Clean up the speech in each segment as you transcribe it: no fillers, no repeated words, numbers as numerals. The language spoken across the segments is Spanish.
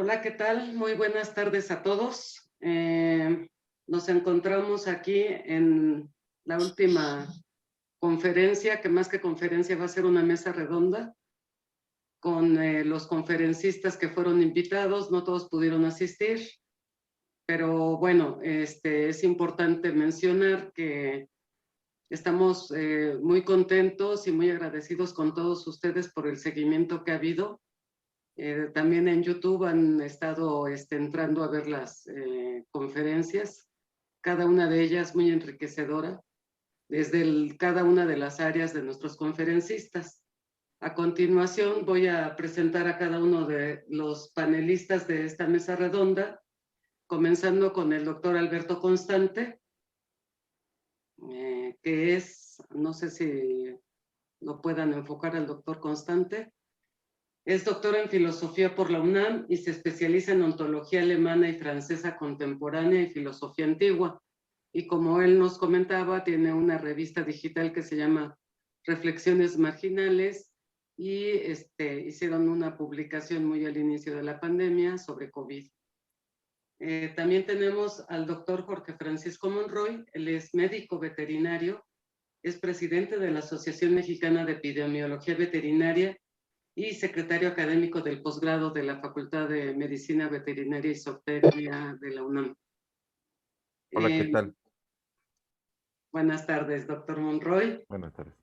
Hola, ¿qué tal? Muy buenas tardes a todos. Nos encontramos aquí en la última conferencia, que más que conferencia va a ser una mesa redonda con los conferencistas que fueron invitados. No todos pudieron asistir, pero bueno, es importante mencionar que estamos muy contentos y muy agradecidos con todos ustedes por el seguimiento que ha habido. También en YouTube han estado entrando a ver las conferencias, cada una de ellas muy enriquecedora, desde cada una de las áreas de nuestros conferencistas. A continuación voy a presentar a cada uno de los panelistas de esta mesa redonda, comenzando con el doctor Alberto Constante, que es, no sé si lo puedan enfocar al doctor Constante. Es doctor en filosofía por la UNAM y se especializa en ontología alemana y francesa contemporánea y filosofía antigua. Y como él nos comentaba, tiene una revista digital que se llama Reflexiones Marginales y hicieron una publicación muy al inicio de la pandemia sobre COVID. También tenemos al doctor Jorge Francisco Monroy. Él es médico veterinario, es presidente de la Asociación Mexicana de Epidemiología Veterinaria y secretario académico del posgrado de la Facultad de Medicina Veterinaria y Zootecnia de la UNAM. Hola, ¿qué tal? Buenas tardes, doctor Monroy. Buenas tardes.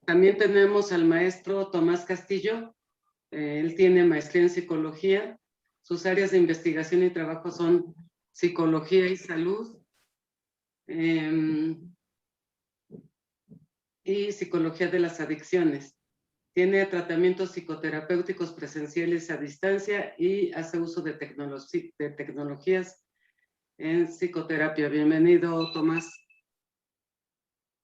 También tenemos al maestro Tomás Castillo. Él tiene maestría en psicología. Sus áreas de investigación y trabajo son psicología y salud y psicología de las adicciones. Tiene tratamientos psicoterapéuticos presenciales a distancia y hace uso de tecnologías en psicoterapia. Bienvenido, Tomás.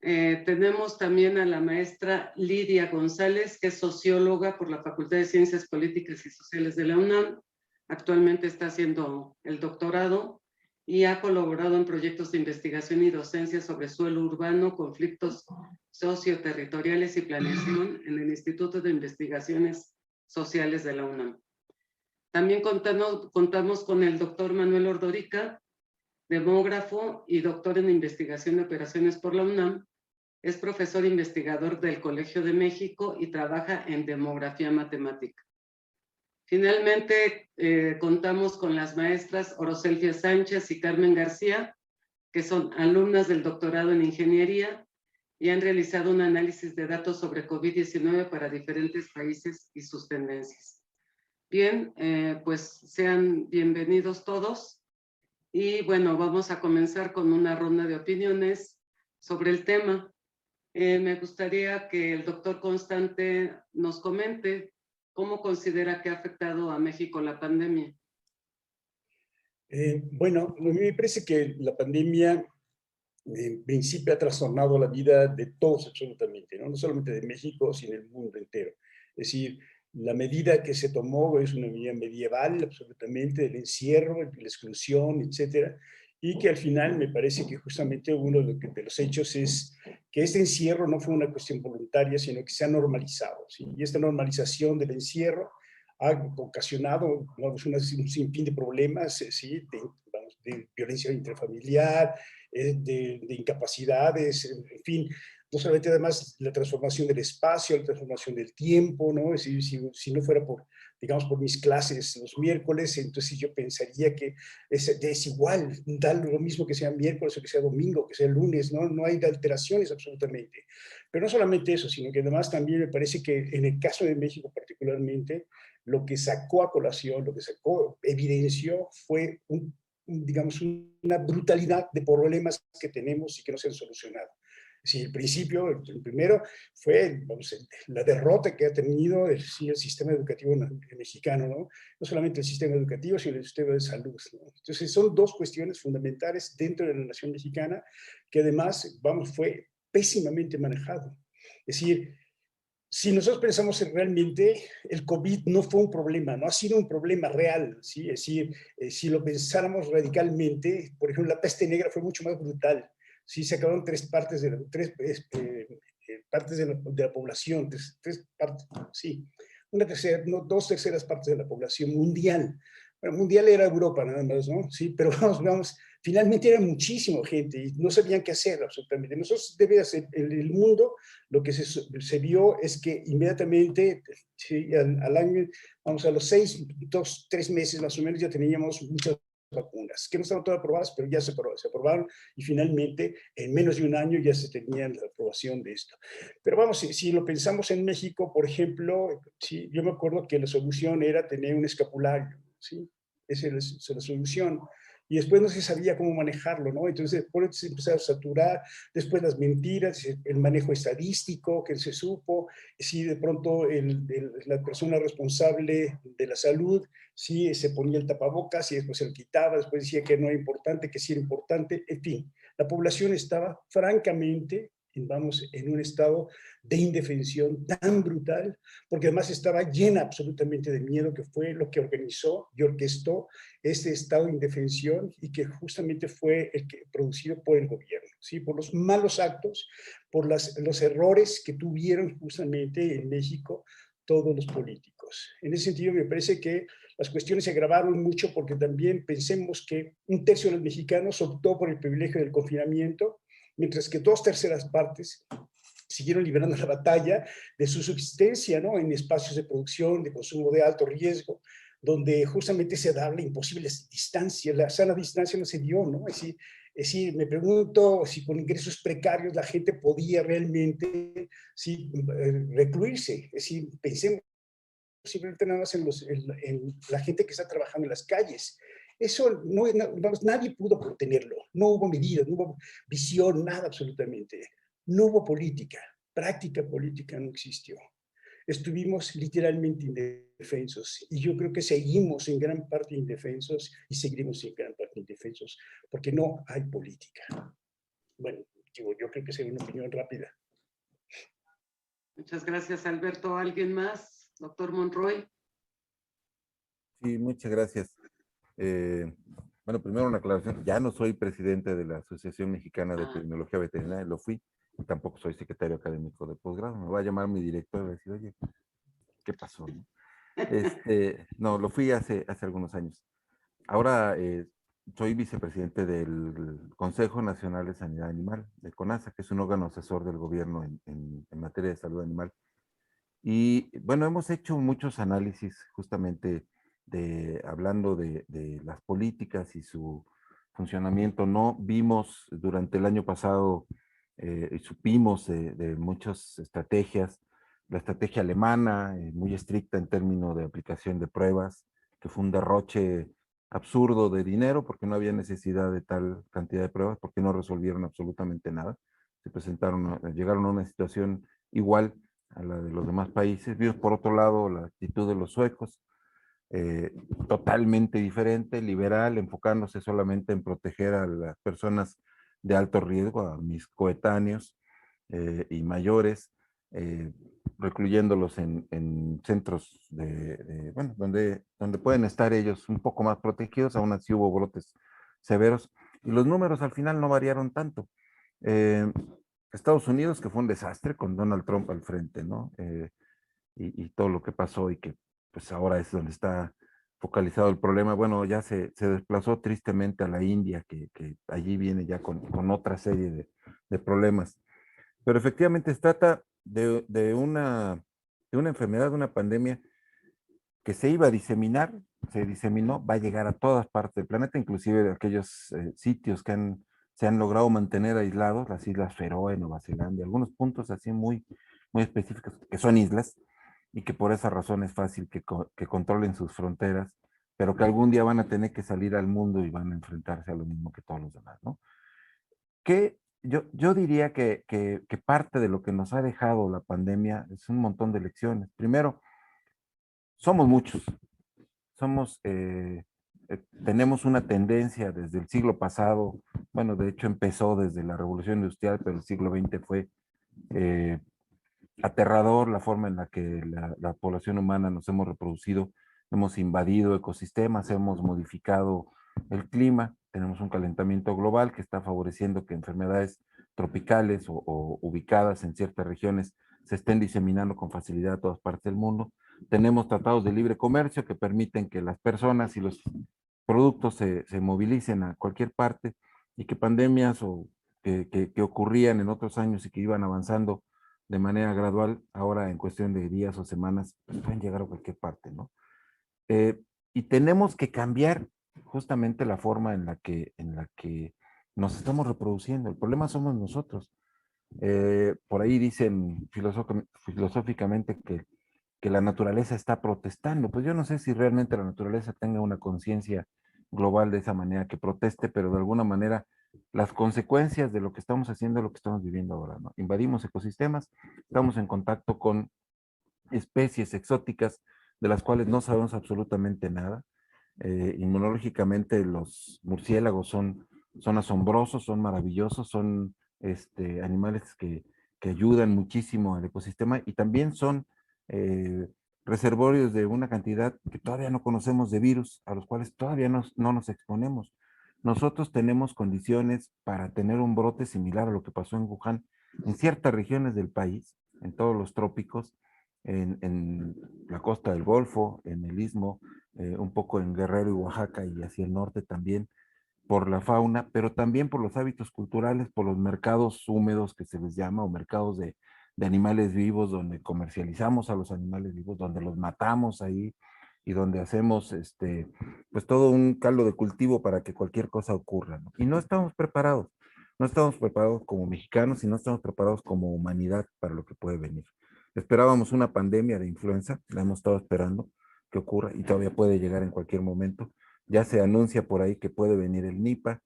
Tenemos también a la maestra Lidia González, que es socióloga por la Facultad de Ciencias Políticas y Sociales de la UNAM. Actualmente está haciendo el doctorado y ha colaborado en proyectos de investigación y docencia sobre suelo urbano, conflictos socioterritoriales y planeación en el Instituto de Investigaciones Sociales de la UNAM. También contamos con el doctor Manuel Ordorica, demógrafo y doctor en investigación de operaciones por la UNAM. Es profesor investigador del Colegio de México y trabaja en demografía matemática. Finalmente, contamos con las maestras Oroselfia Sánchez y Carmen García, que son alumnas del doctorado en ingeniería y han realizado un análisis de datos sobre COVID-19 para diferentes países y sus tendencias. Bien, pues sean bienvenidos todos. Y bueno, vamos a comenzar con una ronda de opiniones sobre el tema. Me gustaría que el doctor Constante nos comente cómo considera que ha afectado a México la pandemia. Bueno, a mí me parece que la pandemia en principio ha trastornado la vida de todos absolutamente, ¿no? No solamente de México, sino del mundo entero. Es decir, la medida que se tomó es una medida medieval, absolutamente, del encierro, de la exclusión, etcétera, y que al final me parece que justamente uno de los hechos es que este encierro no fue una cuestión voluntaria, sino que se ha normalizado, ¿sí? Y esta normalización del encierro ha ocasionado, vamos, un sinfín de problemas, ¿sí? De violencia intrafamiliar, de incapacidades, en fin, no solamente además la transformación del espacio, la transformación del tiempo, ¿no? Es decir, si no fuera por, digamos, por mis clases los miércoles, entonces yo pensaría que es igual, da lo mismo que sea miércoles o que sea domingo, que sea lunes, ¿no? No hay alteraciones absolutamente. Pero no solamente eso, sino que además también me parece que en el caso de México particularmente, lo que sacó a colación, lo que sacó, evidenció, fue digamos, una brutalidad de problemas que tenemos y que no se han solucionado. Sí, el principio, el primero, fue, vamos, la derrota que ha tenido el sistema educativo mexicano, ¿no? No solamente el sistema educativo, sino el sistema de salud, ¿no? Entonces, son dos cuestiones fundamentales dentro de la nación mexicana que además, vamos, fue pésimamente manejado. Es decir, si nosotros pensamos en realmente, el COVID no fue un problema, no ha sido un problema real, ¿sí? Es decir, si lo pensáramos radicalmente, por ejemplo, la peste negra fue mucho más brutal, ¿sí? Se acabaron tres partes de la población, tres partes, sí, una tercera, no, 2/3 partes de la población mundial. Bueno, mundial era Europa nada más, ¿no? Sí, pero vamos, finalmente era muchísima gente y no sabían qué hacer absolutamente. Nosotros debe hacer, el mundo, lo que se vio es que inmediatamente, sí, al año, vamos, a los 3 meses más o menos ya teníamos muchas vacunas, que no estaban todas aprobadas, pero ya se aprobaron y finalmente en menos de un año ya se tenía la aprobación de esto. Pero vamos, si lo pensamos en México, por ejemplo, sí, yo me acuerdo que la solución era tener un escapulario, ¿sí? Esa es la solución. Y después no se sabía cómo manejarlo, ¿no? Entonces, después se empezó a saturar, después las mentiras, el manejo estadístico que se supo, si de pronto la persona responsable de la salud, sí se ponía el tapabocas y después se lo quitaba, después decía que no era importante, que sí era importante, en fin, la población estaba francamente, vamos, en un estado de indefensión tan brutal, porque además estaba llena absolutamente de miedo, que fue lo que organizó y orquestó este estado de indefensión y que justamente fue producido por el gobierno, ¿sí? Por los malos actos, por los errores que tuvieron justamente en México todos los políticos. En ese sentido, me parece que las cuestiones se agravaron mucho porque también pensemos que 1/3 de los mexicanos optó por el privilegio del confinamiento, mientras que 2/3 partes siguieron librando la batalla de su subsistencia, ¿no? En espacios de producción, de consumo de alto riesgo, donde justamente se da la imposible distancia, la sana distancia no se dio, ¿no? Es decir, me pregunto si con ingresos precarios la gente podía realmente, sí, recluirse. Es decir, pensemos simplemente nada más en la gente que está trabajando en las calles. Eso nadie pudo contenerlo. No hubo medidas, no hubo visión, nada absolutamente. No hubo política, práctica política no existió. Estuvimos literalmente indefensos y yo creo que seguimos en gran parte indefensos y seguiremos en gran parte indefensos porque no hay política. Bueno, yo creo que sería una opinión rápida. Muchas gracias, Alberto. ¿Alguien más? Doctor Monroy. Sí, muchas gracias. Bueno, primero una aclaración. Ya no soy presidente de la Asociación Mexicana de Epidemiología Veterinaria, lo fui, y tampoco soy secretario académico de posgrado. Me va a llamar mi director y va a decir, oye, ¿qué pasó? ¿No? No, lo fui hace algunos años. Ahora soy vicepresidente del Consejo Nacional de Sanidad Animal, de CONASA, que es un órgano asesor del gobierno en materia de salud animal. Y bueno, hemos hecho muchos análisis justamente hablando de las políticas y su funcionamiento. No vimos durante el año pasado y supimos de muchas estrategias. La estrategia alemana, muy estricta en términos de aplicación de pruebas, que fue un derroche absurdo de dinero porque no había necesidad de tal cantidad de pruebas, porque no resolvieron absolutamente nada. Llegaron a una situación igual a la de los demás países. Vimos por otro lado la actitud de los suecos, totalmente diferente, liberal, enfocándose solamente en proteger a las personas de alto riesgo, a mis coetáneos y mayores, recluyéndolos en centros bueno, donde pueden estar ellos un poco más protegidos. Aún así hubo brotes severos y los números al final no variaron tanto. Estados Unidos, que fue un desastre con Donald Trump al frente, ¿no? Y todo lo que pasó y que pues ahora es donde está focalizado el problema. Bueno, ya se desplazó tristemente a la India, que allí viene ya con otra serie de problemas. Pero efectivamente se trata de una enfermedad, de una pandemia que se iba a diseminar, se diseminó, va a llegar a todas partes del planeta, inclusive de aquellos sitios que se han logrado mantener aislados, las Islas Feroe, Nueva Zelanda, algunos puntos así muy específicos, que son islas, y que por esa razón es fácil que controlen sus fronteras, pero que algún día van a tener que salir al mundo y van a enfrentarse a lo mismo que todos los demás, ¿no? Que yo diría que parte de lo que nos ha dejado la pandemia es un montón de lecciones. Primero, somos muchos, tenemos una tendencia desde el siglo pasado, bueno, de hecho empezó desde la Revolución Industrial, pero el siglo XX fue aterrador la forma en la que la población humana nos hemos reproducido, hemos invadido ecosistemas, hemos modificado el clima, tenemos un calentamiento global que está favoreciendo que enfermedades tropicales o ubicadas en ciertas regiones se estén diseminando con facilidad a todas partes del mundo. tenemos tratados de libre comercio que permiten que las personas y los productos se movilicen a cualquier parte, y que pandemias o que ocurrían en otros años y que iban avanzando de manera gradual, ahora en cuestión de días o semanas, pues pueden llegar a cualquier parte, ¿no? Eh, y tenemos que cambiar justamente la forma en la que nos estamos reproduciendo. El problema somos nosotros. Por ahí dicen filosóficamente que la naturaleza está protestando. Pues yo no sé si realmente la naturaleza tenga una conciencia global de esa manera que proteste, pero de alguna manera las consecuencias de lo que estamos haciendo es lo que estamos viviendo ahora, ¿no? Invadimos ecosistemas, estamos en contacto con especies exóticas de las cuales no sabemos absolutamente nada. Inmunológicamente los murciélagos son asombrosos, son maravillosos, son animales que ayudan muchísimo al ecosistema, y también son eh, reservorios de una cantidad que todavía no conocemos de virus, a los cuales todavía no nos exponemos. Nosotros tenemos condiciones para tener un brote similar a lo que pasó en Wuhan, en ciertas regiones del país, en todos los trópicos, en la costa del Golfo, en el Istmo, un poco en Guerrero y Oaxaca y hacia el norte también, por la fauna, pero también por los hábitos culturales, por los mercados húmedos que se les llama, o mercados de animales vivos, donde comercializamos a los animales vivos, donde los matamos ahí y donde hacemos pues todo un caldo de cultivo para que cualquier cosa ocurra, ¿no? Y no estamos preparados, no estamos preparados como mexicanos y no estamos preparados como humanidad para lo que puede venir. Esperábamos una pandemia de influenza, la hemos estado esperando que ocurra y todavía puede llegar en cualquier momento. Ya se anuncia por ahí que puede venir el Nipah.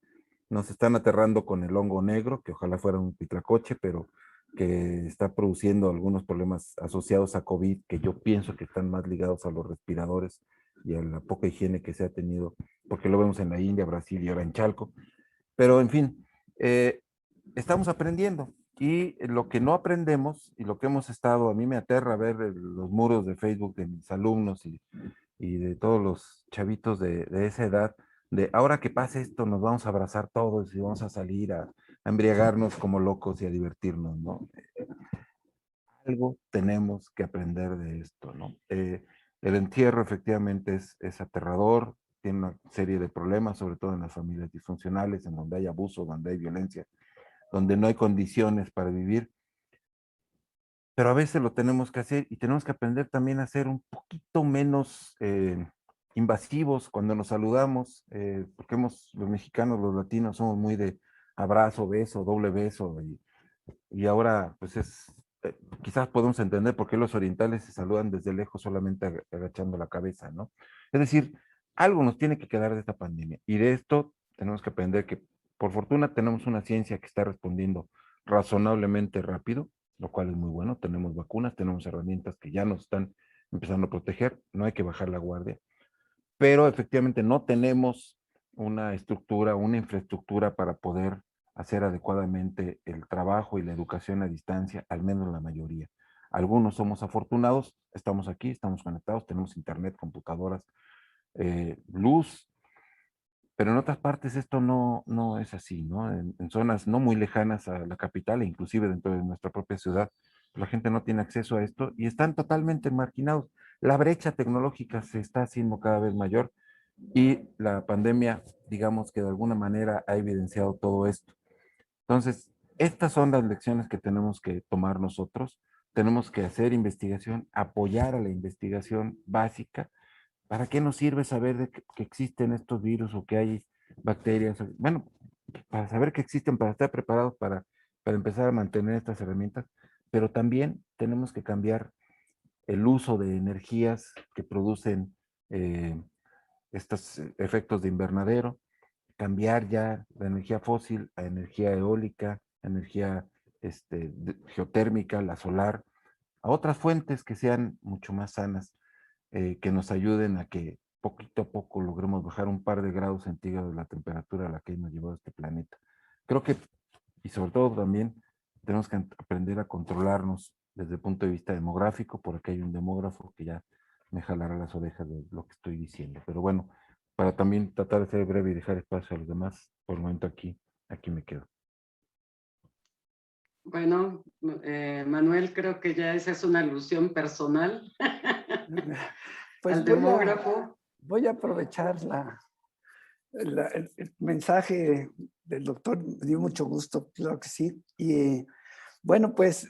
Nos están aterrando con el hongo negro, que ojalá fuera un pitlacoche, pero que está produciendo algunos problemas asociados a COVID, que yo pienso que están más ligados a los respiradores y a la poca higiene que se ha tenido, porque lo vemos en la India, Brasil y ahora en Chalco. Pero en fin, estamos aprendiendo, y lo que no aprendemos y lo que hemos estado, a mí me aterra ver los muros de Facebook de mis alumnos y de todos los chavitos de esa edad, de ahora que pase esto nos vamos a abrazar todos y vamos a salir a embriagarnos como locos y a divertirnos, ¿no? Algo tenemos que aprender de esto, ¿no? El entierro efectivamente es aterrador, tiene una serie de problemas, sobre todo en las familias disfuncionales, en donde hay abuso, donde hay violencia, donde no hay condiciones para vivir, pero a veces lo tenemos que hacer, y tenemos que aprender también a ser un poquito menos invasivos cuando nos saludamos, porque los mexicanos, los latinos, somos muy de abrazo, beso, doble beso, y ahora pues quizás podemos entender por qué los orientales se saludan desde lejos solamente agachando la cabeza, ¿no? Es decir, algo nos tiene que quedar de esta pandemia, y de esto tenemos que aprender que por fortuna tenemos una ciencia que está respondiendo razonablemente rápido, lo cual es muy bueno. Tenemos vacunas, tenemos herramientas que ya nos están empezando a proteger, no hay que bajar la guardia, pero efectivamente no tenemos una estructura, una infraestructura para poder hacer adecuadamente el trabajo y la educación a distancia, al menos la mayoría. Algunos somos afortunados, estamos aquí, estamos conectados, tenemos internet, computadoras, luz, pero en otras partes esto no es así, ¿no? En zonas no muy lejanas a la capital, e inclusive dentro de nuestra propia ciudad, la gente no tiene acceso a esto y están totalmente marginados. La brecha tecnológica se está haciendo cada vez mayor, y la pandemia, digamos que de alguna manera ha evidenciado todo esto. Entonces, estas son las lecciones que tenemos que tomar nosotros. Tenemos que hacer investigación, apoyar a la investigación básica. ¿Para qué nos sirve saber que existen estos virus o que hay bacterias? Bueno, para saber que existen, para estar preparados para empezar a mantener estas herramientas, pero también tenemos que cambiar el uso de energías que producen estos efectos de invernadero, cambiar ya la energía fósil a energía eólica, energía geotérmica, la solar, a otras fuentes que sean mucho más sanas, que nos ayuden a que poquito a poco logremos bajar un par de grados centígrados la temperatura a la que nos llevó este planeta. Creo que, y sobre todo también, tenemos que aprender a controlarnos desde el punto de vista demográfico. Por aquí hay un demógrafo que ya me jalará las orejas de lo que estoy diciendo. Pero bueno, para también tratar de ser breve y dejar espacio a los demás, por el momento aquí me quedo. Bueno, Manuel, creo que ya esa es una alusión personal. Pues al demógrafo. voy a aprovechar el mensaje del doctor, me dio mucho gusto, claro que sí. Y bueno, pues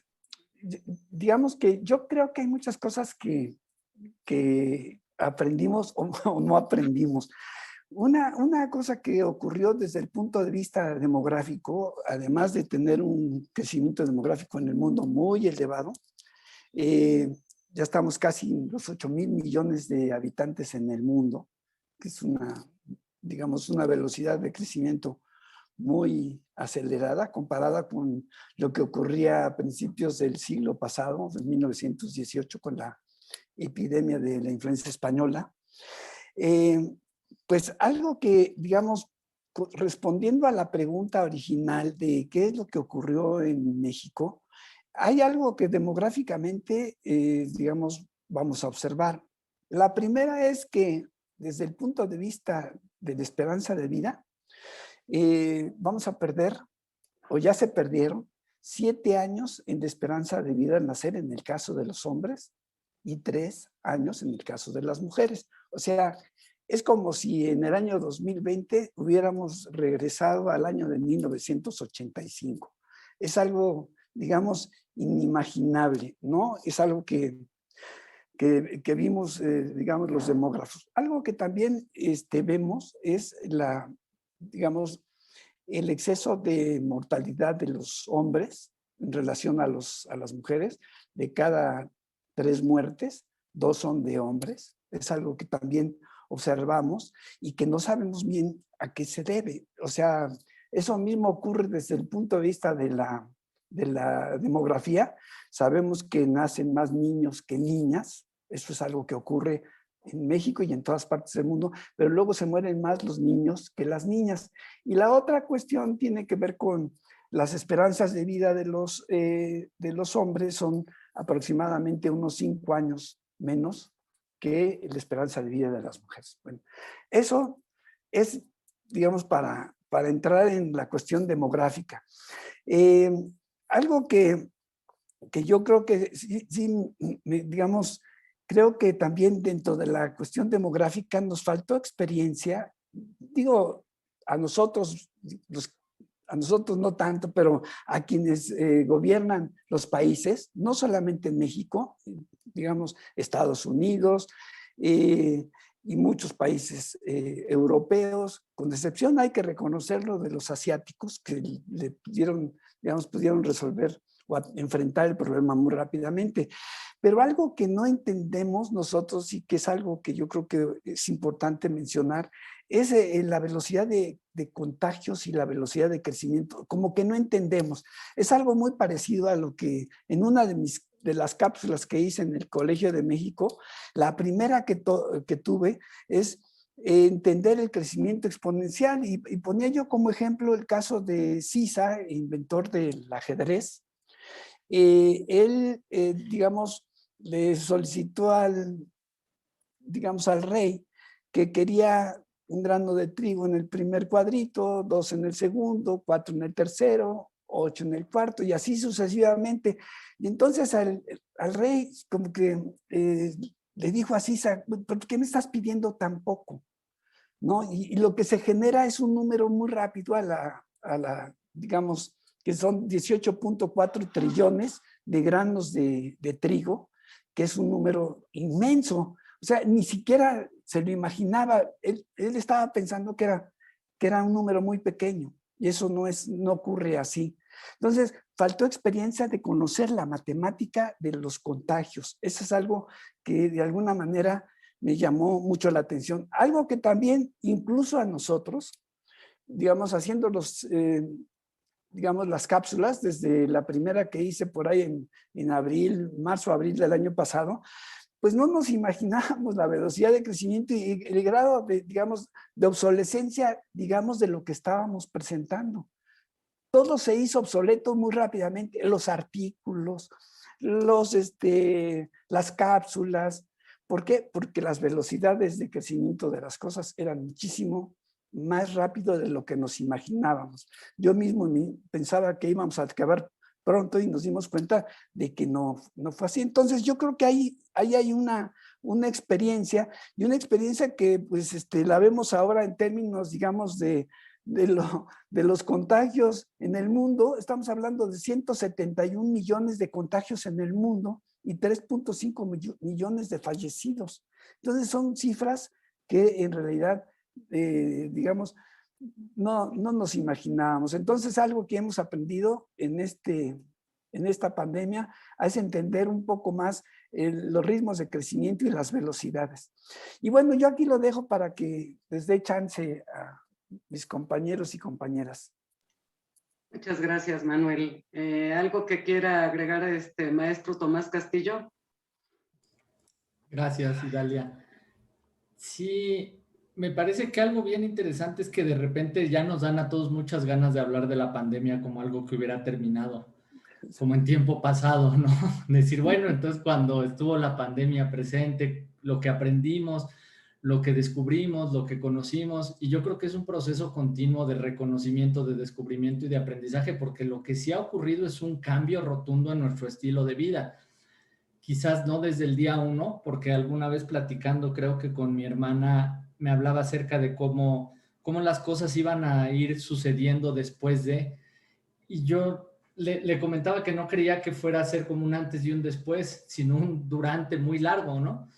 digamos que yo creo que hay muchas cosas que aprendimos o no aprendimos. Una cosa que ocurrió desde el punto de vista demográfico, además de tener un crecimiento demográfico en el mundo muy elevado, ya estamos casi en los 8,000 millones de habitantes en el mundo, que es digamos, una velocidad de crecimiento muy acelerada comparada con lo que ocurría a principios del siglo pasado, en 1918, con la epidemia de la influenza española. Pues algo que, digamos, respondiendo a la pregunta original de qué es lo que ocurrió en México, hay algo que demográficamente, digamos, vamos a observar. La primera es que desde el punto de vista de la esperanza de vida, vamos a perder, o ya se perdieron, 7 años en la esperanza de vida al nacer en el caso de los hombres y 3 años en el caso de las mujeres. O sea, es como si en el año 2020 hubiéramos regresado al año de 1985. Es algo, digamos, inimaginable, ¿no? Es algo que vimos, digamos, los demógrafos. Algo que también vemos es digamos, el exceso de mortalidad de los hombres en relación a las mujeres. De cada 3 muertes, 2 son de hombres. Es algo que también observamos y que no sabemos bien a qué se debe. O sea, eso mismo ocurre desde el punto de vista de la demografía. Sabemos que nacen más niños que niñas. Eso es algo que ocurre en México y en todas partes del mundo, pero luego se mueren más los niños que las niñas. Y la otra cuestión tiene que ver con las esperanzas de vida de los hombres, son aproximadamente unos 5 años menos que la esperanza de vida de las mujeres. Bueno, eso es, digamos, para entrar en la cuestión demográfica. Algo que yo creo que sí, digamos, creo que también dentro de la cuestión demográfica nos faltó experiencia, digo, a nosotros no tanto, pero a quienes gobiernan los países, no solamente en México, digamos, Estados Unidos y muchos países europeos, con excepción hay que reconocerlo de los asiáticos, que pudieron resolver o enfrentar el problema muy rápidamente. Pero algo que no entendemos nosotros y que es algo que yo creo que es importante mencionar es la velocidad de contagios y la velocidad de crecimiento, como que no entendemos. Es algo muy parecido a lo que en una de las cápsulas que hice en el Colegio de México, la primera que tuve es entender el crecimiento exponencial y ponía yo como ejemplo el caso de Sisa, inventor del ajedrez. Él, digamos, le solicitó al rey que quería un grano de trigo en el primer cuadrito, 2 en el segundo, 4 en el tercero, 8 en el cuarto, y así sucesivamente. Y entonces al rey como que le dijo a Sisa, ¿por qué me estás pidiendo tan poco? ¿No? Y lo que se genera es un número muy rápido digamos, que son 18.4 trillones de granos de trigo, que es un número inmenso. O sea, ni siquiera se lo imaginaba. Él estaba pensando que era un número muy pequeño, y eso no ocurre así. Entonces, faltó experiencia de conocer la matemática de los contagios. Eso es algo que de alguna manera me llamó mucho la atención. Algo que también, incluso a nosotros, digamos, haciendo digamos, las cápsulas, desde la primera que hice por ahí en marzo, abril del año pasado, pues no nos imaginábamos la velocidad de crecimiento y el grado de, digamos, de obsolescencia, digamos, de lo que estábamos presentando. Todo se hizo obsoleto muy rápidamente, los artículos, las cápsulas. ¿Por qué? Porque las velocidades de crecimiento de las cosas eran muchísimo más rápido de lo que nos imaginábamos. Yo mismo pensaba que íbamos a acabar pronto y nos dimos cuenta de que no fue así. Entonces yo creo que ahí hay una una experiencia, y una experiencia que pues la vemos ahora en términos, digamos, de los contagios en el mundo. Estamos hablando de 171 millones de contagios en el mundo y 3.5 millones de fallecidos. Entonces son cifras que en realidad, digamos, no nos imaginábamos. Entonces algo que hemos aprendido en esta pandemia es entender un poco más los ritmos de crecimiento y las velocidades. Y bueno, yo aquí lo dejo para que les dé chance a mis compañeros y compañeras. Muchas gracias, Manuel. ¿Algo que quiera agregar a maestro Tomás Castillo? Gracias, Idalia. Sí, me parece que algo bien interesante es que de repente ya nos dan a todos muchas ganas de hablar de la pandemia como algo que hubiera terminado, como en tiempo pasado, ¿no? Decir, bueno, entonces cuando estuvo la pandemia presente, lo que aprendimos, lo que descubrimos, lo que conocimos, y yo creo que es un proceso continuo de reconocimiento, de descubrimiento y de aprendizaje, porque lo que sí ha ocurrido es un cambio rotundo en nuestro estilo de vida. Quizás no desde el día 1, porque alguna vez platicando, creo que con mi hermana, me hablaba acerca de cómo las cosas iban a ir sucediendo después de, y yo le comentaba que no creía que fuera a ser como un antes y un después, sino un durante muy largo, ¿no?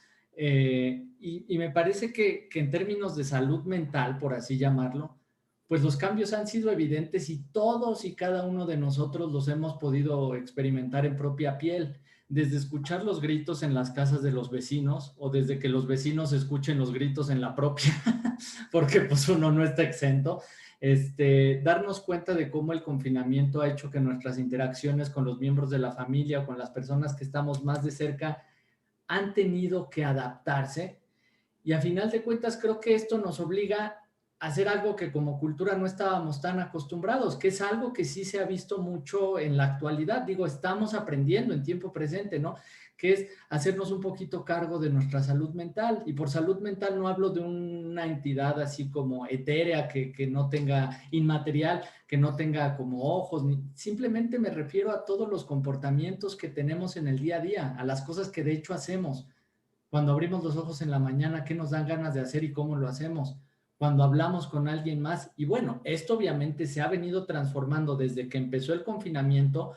Y me parece que en términos de salud mental, por así llamarlo, pues los cambios han sido evidentes y todos y cada uno de nosotros los hemos podido experimentar en propia piel, desde escuchar los gritos en las casas de los vecinos o desde que los vecinos escuchen los gritos en la propia, porque pues uno no está exento. Darnos cuenta de cómo el confinamiento ha hecho que nuestras interacciones con los miembros de la familia o con las personas que estamos más de cerca han tenido que adaptarse, y a final de cuentas creo que esto nos obliga a hacer algo que como cultura no estábamos tan acostumbrados, que es algo que sí se ha visto mucho en la actualidad. Digo, estamos aprendiendo en tiempo presente, ¿no? Que es hacernos un poquito cargo de nuestra salud mental. Y por salud mental no hablo de una entidad así como etérea, que no tenga inmaterial, que no tenga como ojos, simplemente me refiero a todos los comportamientos que tenemos en el día a día, a las cosas que de hecho hacemos. Cuando abrimos los ojos en la mañana, ¿qué nos dan ganas de hacer y cómo lo hacemos? Cuando hablamos con alguien más. Y bueno, esto obviamente se ha venido transformando desde que empezó el confinamiento.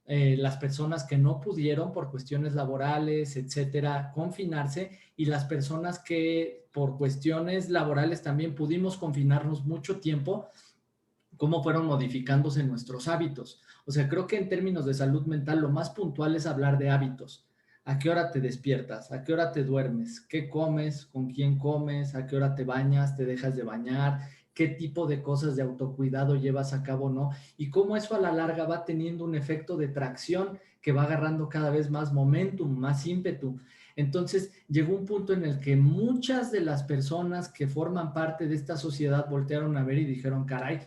Las personas que no pudieron por cuestiones laborales, etcétera, confinarse, y las personas que por cuestiones laborales también pudimos confinarnos mucho tiempo, cómo fueron modificándose nuestros hábitos. O sea, creo que en términos de salud mental lo más puntual es hablar de hábitos. ¿A qué hora te despiertas? ¿A qué hora te duermes? ¿Qué comes? ¿Con quién comes? ¿A qué hora te bañas? ¿Te dejas de bañar? ¿Qué tipo de cosas de autocuidado llevas a cabo, no? Y cómo eso a la larga va teniendo un efecto de tracción que va agarrando cada vez más momentum, más ímpetu. Entonces llegó un punto en el que muchas de las personas que forman parte de esta sociedad voltearon a ver y dijeron, caray,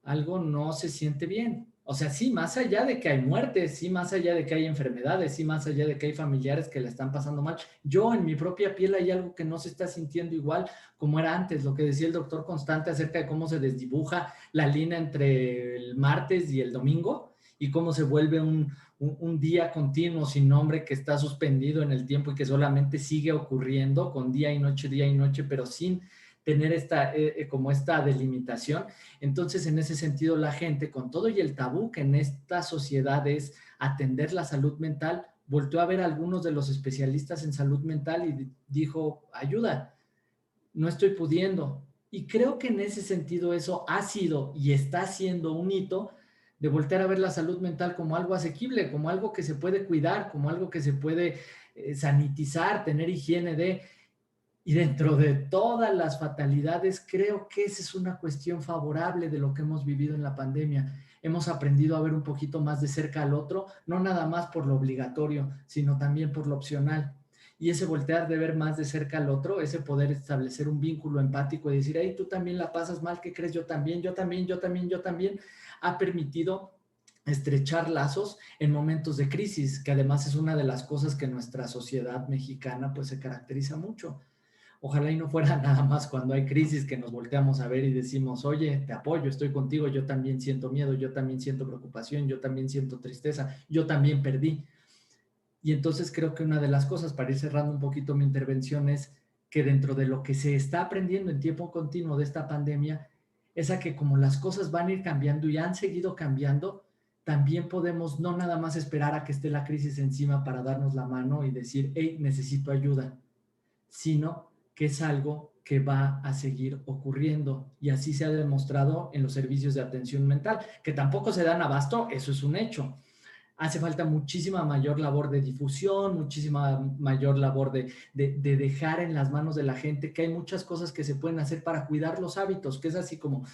algo no se siente bien. O sea, sí, más allá de que hay muertes, sí, más allá de que hay enfermedades, sí, más allá de que hay familiares que le están pasando mal, yo en mi propia piel hay algo que no se está sintiendo igual como era antes, lo que decía el doctor Constante acerca de cómo se desdibuja la línea entre el martes y el domingo y cómo se vuelve un día continuo sin nombre que está suspendido en el tiempo y que solamente sigue ocurriendo con día y noche, pero sin tener como esta delimitación. Entonces, en ese sentido, la gente, con todo y el tabú que en esta sociedad es atender la salud mental, volteó a ver a algunos de los especialistas en salud mental y dijo, ayuda, no estoy pudiendo. Y creo que en ese sentido eso ha sido y está siendo un hito de voltear a ver la salud mental como algo asequible, como algo que se puede cuidar, como algo que se puede sanitizar, tener higiene de... Y dentro de todas las fatalidades, creo que esa es una cuestión favorable de lo que hemos vivido en la pandemia. Hemos aprendido a ver un poquito más de cerca al otro, no nada más por lo obligatorio, sino también por lo opcional. Y ese voltear de ver más de cerca al otro, ese poder establecer un vínculo empático y decir, hey, tú también la pasas mal, ¿qué crees? Yo también, ha permitido estrechar lazos en momentos de crisis, que además es una de las cosas que nuestra sociedad mexicana pues se caracteriza mucho. Ojalá y no fuera nada más cuando hay crisis que nos volteamos a ver y decimos, oye, te apoyo, estoy contigo, yo también siento miedo, yo también siento preocupación, yo también siento tristeza, yo también perdí. Y entonces creo que una de las cosas, para ir cerrando un poquito mi intervención, es que dentro de lo que se está aprendiendo en tiempo continuo de esta pandemia, es a que como las cosas van a ir cambiando y han seguido cambiando, también podemos no nada más esperar a que esté la crisis encima para darnos la mano y decir, hey, necesito ayuda, sino que es algo que va a seguir ocurriendo, y así se ha demostrado en los servicios de atención mental, que tampoco se dan abasto, eso es un hecho. Hace falta muchísima mayor labor de difusión, muchísima mayor labor de dejar en las manos de la gente que hay muchas cosas que se pueden hacer para cuidar los hábitos, que es así como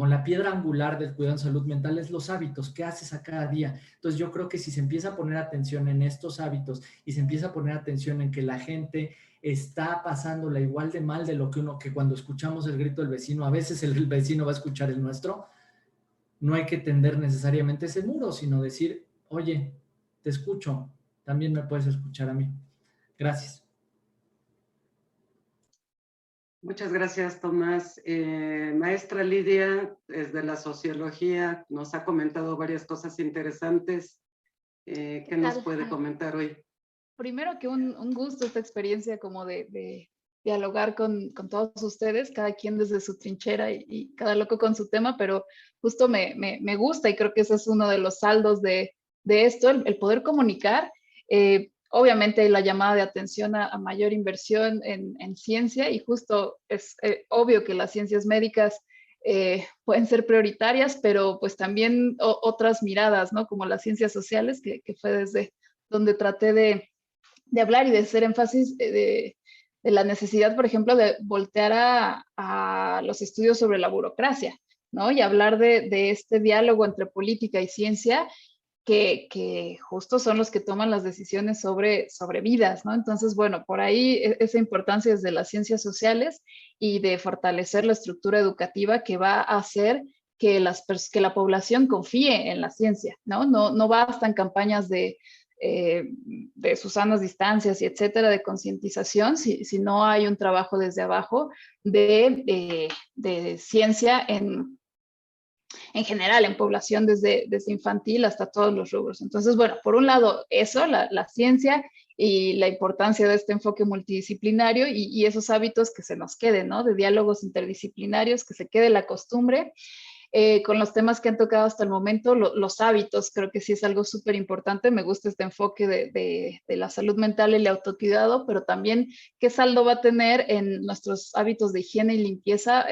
la piedra angular del cuidado en salud mental, es los hábitos, ¿qué haces a cada día? Entonces yo creo que si se empieza a poner atención en estos hábitos y se empieza a poner atención en que la gente está pasándola igual de mal de lo que cuando escuchamos el grito del vecino, a veces el vecino va a escuchar el nuestro, no hay que tender necesariamente ese muro, sino decir, oye, te escucho, también me puedes escuchar a mí. Gracias. Muchas gracias, Tomás. Maestra Lidia, desde la sociología, nos ha comentado varias cosas interesantes. ¿Qué nos puede comentar hoy? Primero que un gusto esta experiencia como de dialogar con todos ustedes, cada quien desde su trinchera y cada loco con su tema, pero justo me gusta, y creo que ese es uno de los saldos de esto, el poder comunicar. Obviamente hay la llamada de atención a mayor inversión en ciencia, y justo es obvio que las ciencias médicas pueden ser prioritarias, pero pues también otras miradas, ¿no? Como las ciencias sociales, que fue desde donde traté de hablar y de hacer énfasis de la necesidad, por ejemplo, de voltear a los estudios sobre la burocracia, ¿no? Y hablar de este diálogo entre política y ciencia, que justo son los que toman las decisiones sobre vidas, ¿no? Entonces, bueno, por ahí esa importancia desde las ciencias sociales y de fortalecer la estructura educativa que va a hacer que la población confíe en la ciencia, ¿no? No bastan campañas de sus sanas distancias y etcétera, de concientización, si no hay un trabajo desde abajo de ciencia en general, en población desde infantil hasta todos los rubros. Entonces, bueno, por un lado eso, la ciencia y la importancia de este enfoque multidisciplinario y esos hábitos que se nos queden, ¿no? De diálogos interdisciplinarios, que se quede la costumbre. Con los temas que han tocado hasta el momento, los hábitos, creo que sí es algo súper importante. Me gusta este enfoque de la salud mental y el autocuidado, pero también qué saldo va a tener en nuestros hábitos de higiene y limpieza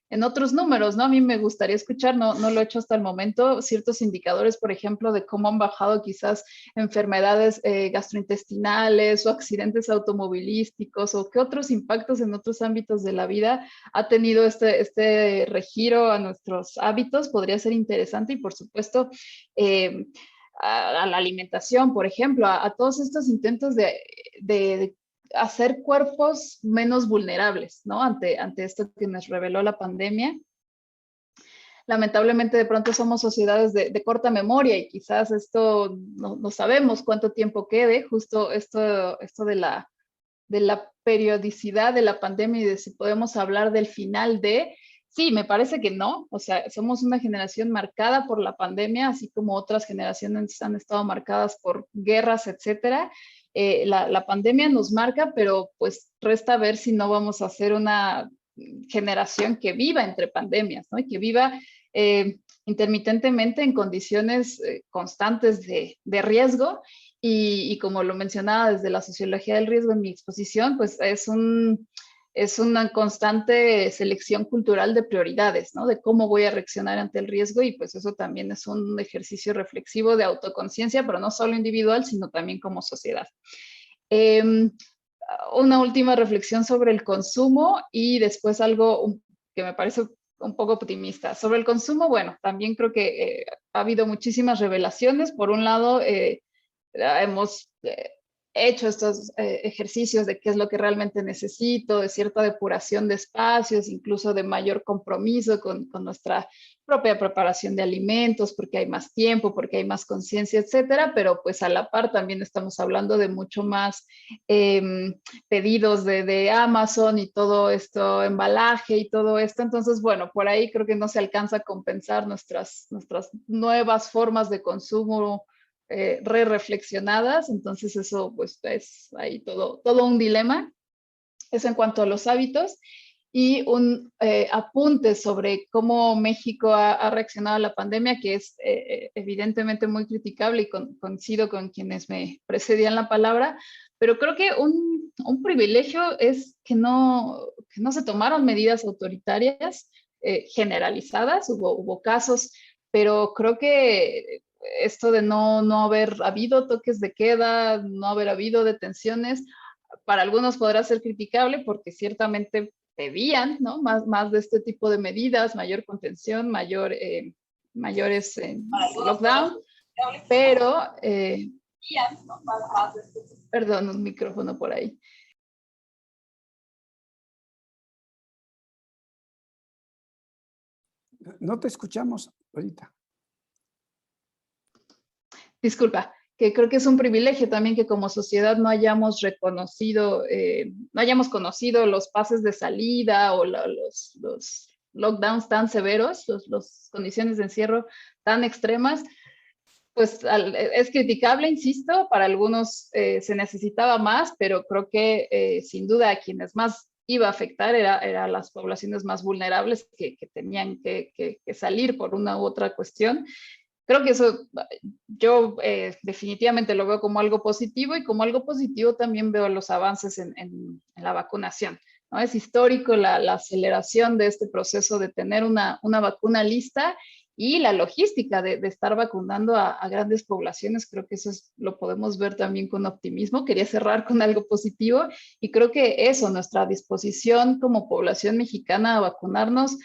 en otros números, ¿no? A mí me gustaría escuchar, no lo he hecho hasta el momento, ciertos indicadores, por ejemplo, de cómo han bajado quizás enfermedades gastrointestinales o accidentes automovilísticos, o qué otros impactos en otros ámbitos de la vida ha tenido este regiro a nuestros hábitos. Podría ser interesante. Y por supuesto, a la alimentación, por ejemplo, a todos estos intentos de hacer cuerpos menos vulnerables, ¿no? Ante esto que nos reveló la pandemia. Lamentablemente de pronto somos sociedades de corta memoria, y quizás esto no sabemos cuánto tiempo quede, justo esto de la periodicidad de la pandemia y de si podemos hablar del final de. Sí, me parece que no. O sea, somos una generación marcada por la pandemia, así como otras generaciones han estado marcadas por guerras, etcétera. La pandemia nos marca, pero pues resta ver si no vamos a ser una generación que viva entre pandemias, ¿no? Y que viva intermitentemente en condiciones constantes de riesgo. Y como lo mencionaba desde la sociología del riesgo en mi exposición, pues es una constante selección cultural de prioridades, ¿no? De cómo voy a reaccionar ante el riesgo, y pues eso también es un ejercicio reflexivo de autoconciencia, pero no solo individual, sino también como sociedad. Una última reflexión sobre el consumo, y después algo que me parece un poco optimista. Sobre el consumo, bueno, también creo que ha habido muchísimas revelaciones. Por un lado, hemos hecho estos ejercicios de qué es lo que realmente necesito, de cierta depuración de espacios, incluso de mayor compromiso con nuestra propia preparación de alimentos, porque hay más tiempo, porque hay más conciencia, etcétera. Pero pues a la par también estamos hablando de mucho más pedidos de Amazon y todo esto, embalaje y todo esto. Entonces, bueno, por ahí creo que no se alcanza a compensar nuestras nuevas formas de consumo reflexionadas, entonces eso pues es ahí todo un dilema. Eso en cuanto a los hábitos. Y un apunte sobre cómo México ha reaccionado a la pandemia, que es evidentemente muy criticable y coincido con quienes me precedían la palabra, pero creo que un privilegio es que no se tomaron medidas autoritarias generalizadas, hubo casos, pero creo que esto de no haber habido toques de queda, no haber habido detenciones, para algunos podrá ser criticable porque ciertamente pedían, ¿no? Más de este tipo de medidas, mayor contención, mayores lockdown, pero, perdón, un micrófono por ahí. No te escuchamos ahorita. Disculpa, que creo que es un privilegio también que como sociedad no hayamos reconocido, no hayamos conocido los pases de salida o los lockdowns tan severos, las condiciones de encierro tan extremas. Pues es criticable, insisto, para algunos se necesitaba más, pero creo que sin duda a quienes más iba a afectar era las poblaciones más vulnerables que tenían que salir por una u otra cuestión. Creo que eso yo definitivamente lo veo como algo positivo, y como algo positivo también veo los avances en la vacunación, ¿no? Es histórico la aceleración de este proceso de tener una vacuna lista y la logística de estar vacunando a grandes poblaciones. Creo que eso lo podemos ver también con optimismo. Quería cerrar con algo positivo y creo que eso, nuestra disposición como población mexicana a vacunarnos,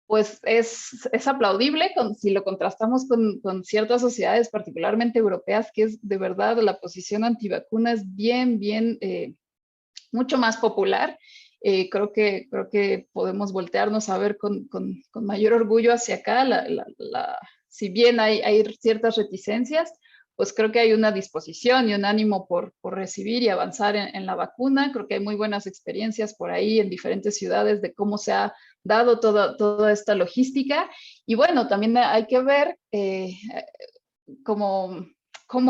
pues es aplaudible si lo contrastamos con ciertas sociedades, particularmente europeas, que es de verdad la posición antivacuna es bien, mucho más popular. Creo que podemos voltearnos a ver con mayor orgullo hacia acá. Si bien hay ciertas reticencias, pues creo que hay una disposición y un ánimo por recibir y avanzar en la vacuna. Creo que hay muy buenas experiencias por ahí en diferentes ciudades de cómo se ha dado toda esta logística. Y bueno, también hay que ver cómo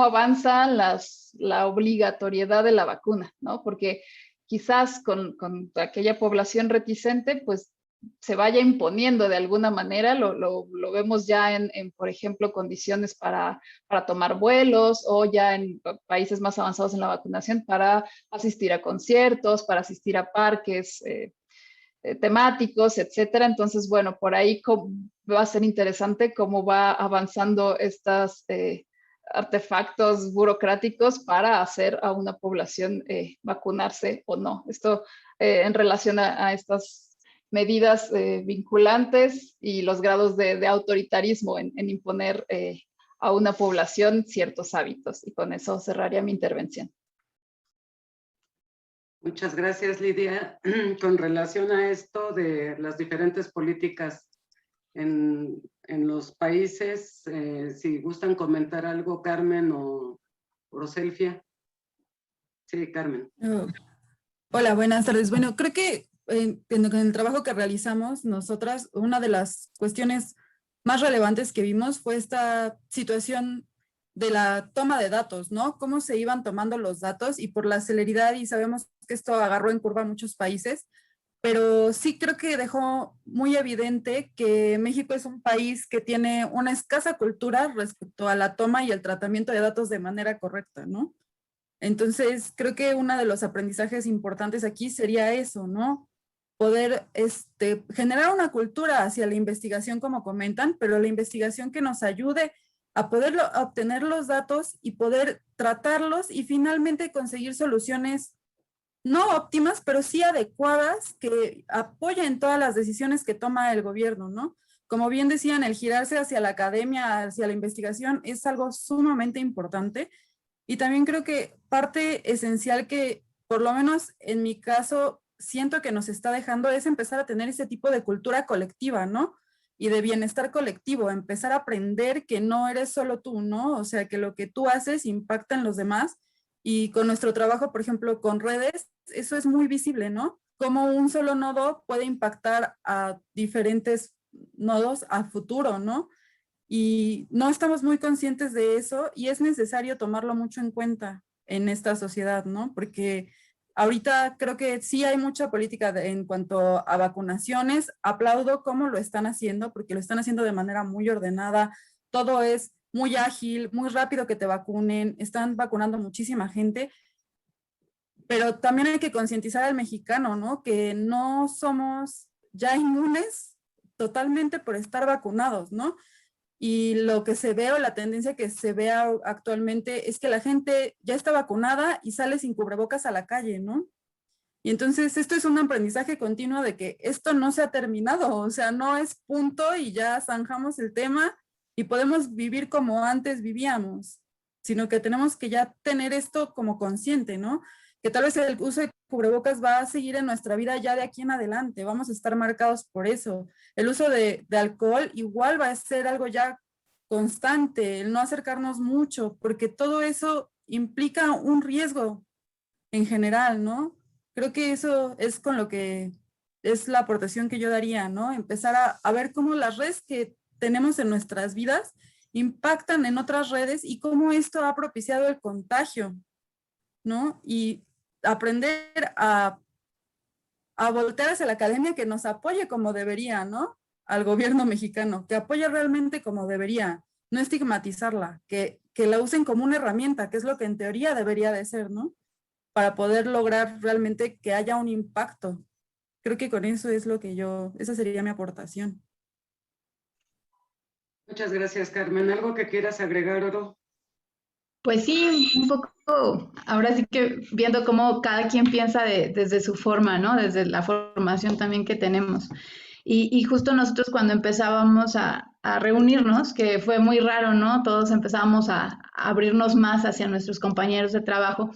avanza la obligatoriedad de la vacuna, ¿no? Porque quizás con aquella población reticente, pues se vaya imponiendo de alguna manera, lo vemos ya por ejemplo, condiciones para tomar vuelos, o ya en países más avanzados en la vacunación para asistir a conciertos, para asistir a parques temáticos, etcétera. Entonces, bueno, por ahí va a ser interesante cómo va avanzando estas artefactos burocráticos para hacer a una población vacunarse o no. Esto en relación a estas medidas vinculantes y los grados de autoritarismo en imponer a una población ciertos hábitos. Y con eso cerraría mi intervención. Muchas gracias, Lidia. Con relación a esto de las diferentes políticas en los países, si gustan comentar algo, Carmen o Roselfia. Sí, Carmen. Hola, buenas tardes. Bueno, creo que en el trabajo que realizamos nosotras, una de las cuestiones más relevantes que vimos fue esta situación de la toma de datos, ¿no? Cómo se iban tomando los datos y por la celeridad, y sabemos que esto agarró en curva a muchos países, pero sí creo que dejó muy evidente que México es un país que tiene una escasa cultura respecto a la toma y el tratamiento de datos de manera correcta, ¿no? Entonces, creo que uno de los aprendizajes importantes aquí sería eso, ¿no? Poder generar una cultura hacia la investigación, como comentan, pero la investigación que nos ayude a poder obtener los datos y poder tratarlos y finalmente conseguir soluciones no óptimas, pero sí adecuadas, que apoyen todas las decisiones que toma el gobierno, ¿no? Como bien decían, el girarse hacia la academia, hacia la investigación, es algo sumamente importante. Y también creo que parte esencial que, por lo menos en mi caso, siento que nos está dejando es empezar a tener ese tipo de cultura colectiva, ¿no? Y de bienestar colectivo, empezar a aprender que no eres solo tú, ¿no? O sea, que lo que tú haces impacta en los demás. Y con nuestro trabajo, por ejemplo, con redes, eso es muy visible, ¿no? Cómo un solo nodo puede impactar a diferentes nodos a futuro, ¿no? y no estamos muy conscientes de eso y es necesario tomarlo mucho en cuenta en esta sociedad, ¿no? Porque ahorita creo que sí hay mucha política en cuanto a vacunaciones. Aplaudo cómo lo están haciendo, porque lo están haciendo de manera muy ordenada. Todo es muy ágil, muy rápido que te vacunen. Están vacunando muchísima gente. Pero también hay que concientizar al mexicano, ¿no? Que no somos ya inmunes totalmente por estar vacunados, ¿no? Y lo que se ve o la tendencia que se ve actualmente es que la gente ya está vacunada y sale sin cubrebocas a la calle, ¿no? Y entonces esto es un aprendizaje continuo de que esto no se ha terminado, o sea, no es punto y ya zanjamos el tema y podemos vivir como antes vivíamos, sino que tenemos que ya tener esto como consciente, ¿no? Que tal vez el uso de cubrebocas va a seguir en nuestra vida ya de aquí en adelante, vamos a estar marcados por eso. El uso de alcohol igual va a ser algo ya constante, el no acercarnos mucho, porque todo eso implica un riesgo en general, ¿no? Creo que eso es con lo que es la aportación que yo daría, ¿no? Empezar a ver cómo las redes que tenemos en nuestras vidas impactan en otras redes y cómo esto ha propiciado el contagio, ¿no? Y aprender a voltear hacia la academia que nos apoye como debería, ¿no? Al gobierno mexicano, que apoye realmente como debería, no estigmatizarla, que la usen como una herramienta, que es lo que en teoría debería de ser, ¿no? Para poder lograr realmente que haya un impacto. Creo que con eso es lo que esa sería mi aportación. Muchas gracias, Carmen. ¿Algo que quieras agregar, Oro? Pues sí, un poco, ahora sí que viendo cómo cada quien piensa desde su forma, ¿no? Desde la formación también que tenemos. Y justo nosotros cuando empezábamos a reunirnos, que fue muy raro, ¿no? Todos empezábamos a abrirnos más hacia nuestros compañeros de trabajo,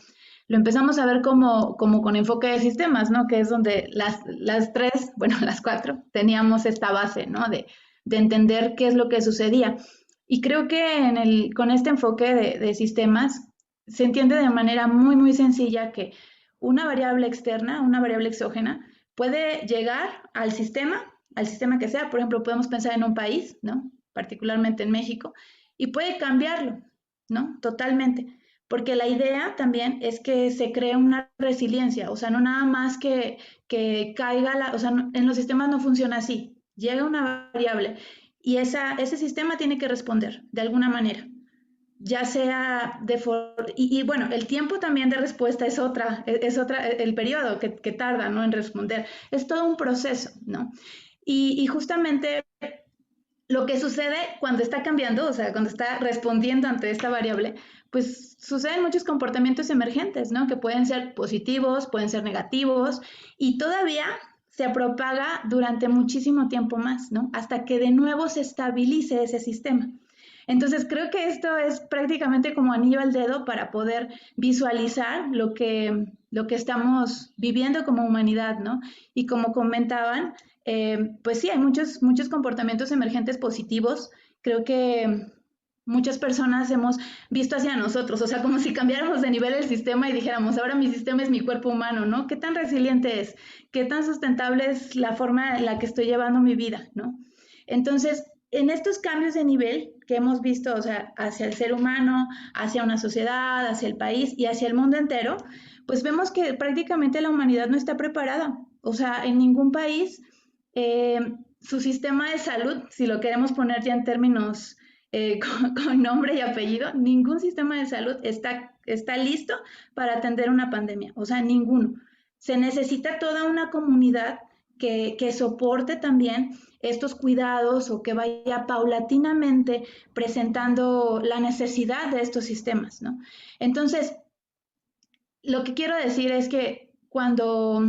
lo empezamos a ver como con enfoque de sistemas, ¿no? Que es donde las tres, bueno, las cuatro, teníamos esta base, ¿no? De entender qué es lo que sucedía. Y creo que con este enfoque de sistemas se entiende de manera muy, muy sencilla que una variable externa, una variable exógena, puede llegar al sistema que sea. Por ejemplo, podemos pensar en un país, ¿no? Particularmente en México, y puede cambiarlo, ¿no? Totalmente. Porque la idea también es que se cree una resiliencia, o sea, no nada más que caiga o sea, en los sistemas no funciona así. Llega una variable y ese sistema tiene que responder de alguna manera, ya sea y bueno, el tiempo también de respuesta es otra, el periodo que tarda, ¿no? En responder. Es todo un proceso, ¿no? Y justamente lo que sucede cuando está cambiando, o sea, cuando está respondiendo ante esta variable, pues suceden muchos comportamientos emergentes, ¿no? Que pueden ser positivos, pueden ser negativos, y todavía se propaga durante muchísimo tiempo más, ¿no? Hasta que de nuevo se estabilice ese sistema. Entonces creo que esto es prácticamente como anillo al dedo para poder visualizar lo que estamos viviendo como humanidad, ¿no? Y como comentaban, pues sí, hay muchos comportamientos emergentes positivos. Creo que muchas personas hemos visto hacia nosotros, o sea, como si cambiáramos de nivel el sistema y dijéramos, ahora mi sistema es mi cuerpo humano, ¿no? ¿Qué tan resiliente es? ¿Qué tan sustentable es la forma en la que estoy llevando mi vida, ¿no? Entonces, en estos cambios de nivel que hemos visto, o sea, hacia el ser humano, hacia una sociedad, hacia el país y hacia el mundo entero, pues vemos que prácticamente la humanidad no está preparada. O sea, en ningún país su sistema de salud, si lo queremos poner ya en términos con nombre y apellido, ningún sistema de salud está listo para atender una pandemia. O sea, ninguno. Se necesita toda una comunidad que soporte también estos cuidados o que vaya paulatinamente presentando la necesidad de estos sistemas, ¿no? Entonces, lo que quiero decir es que cuando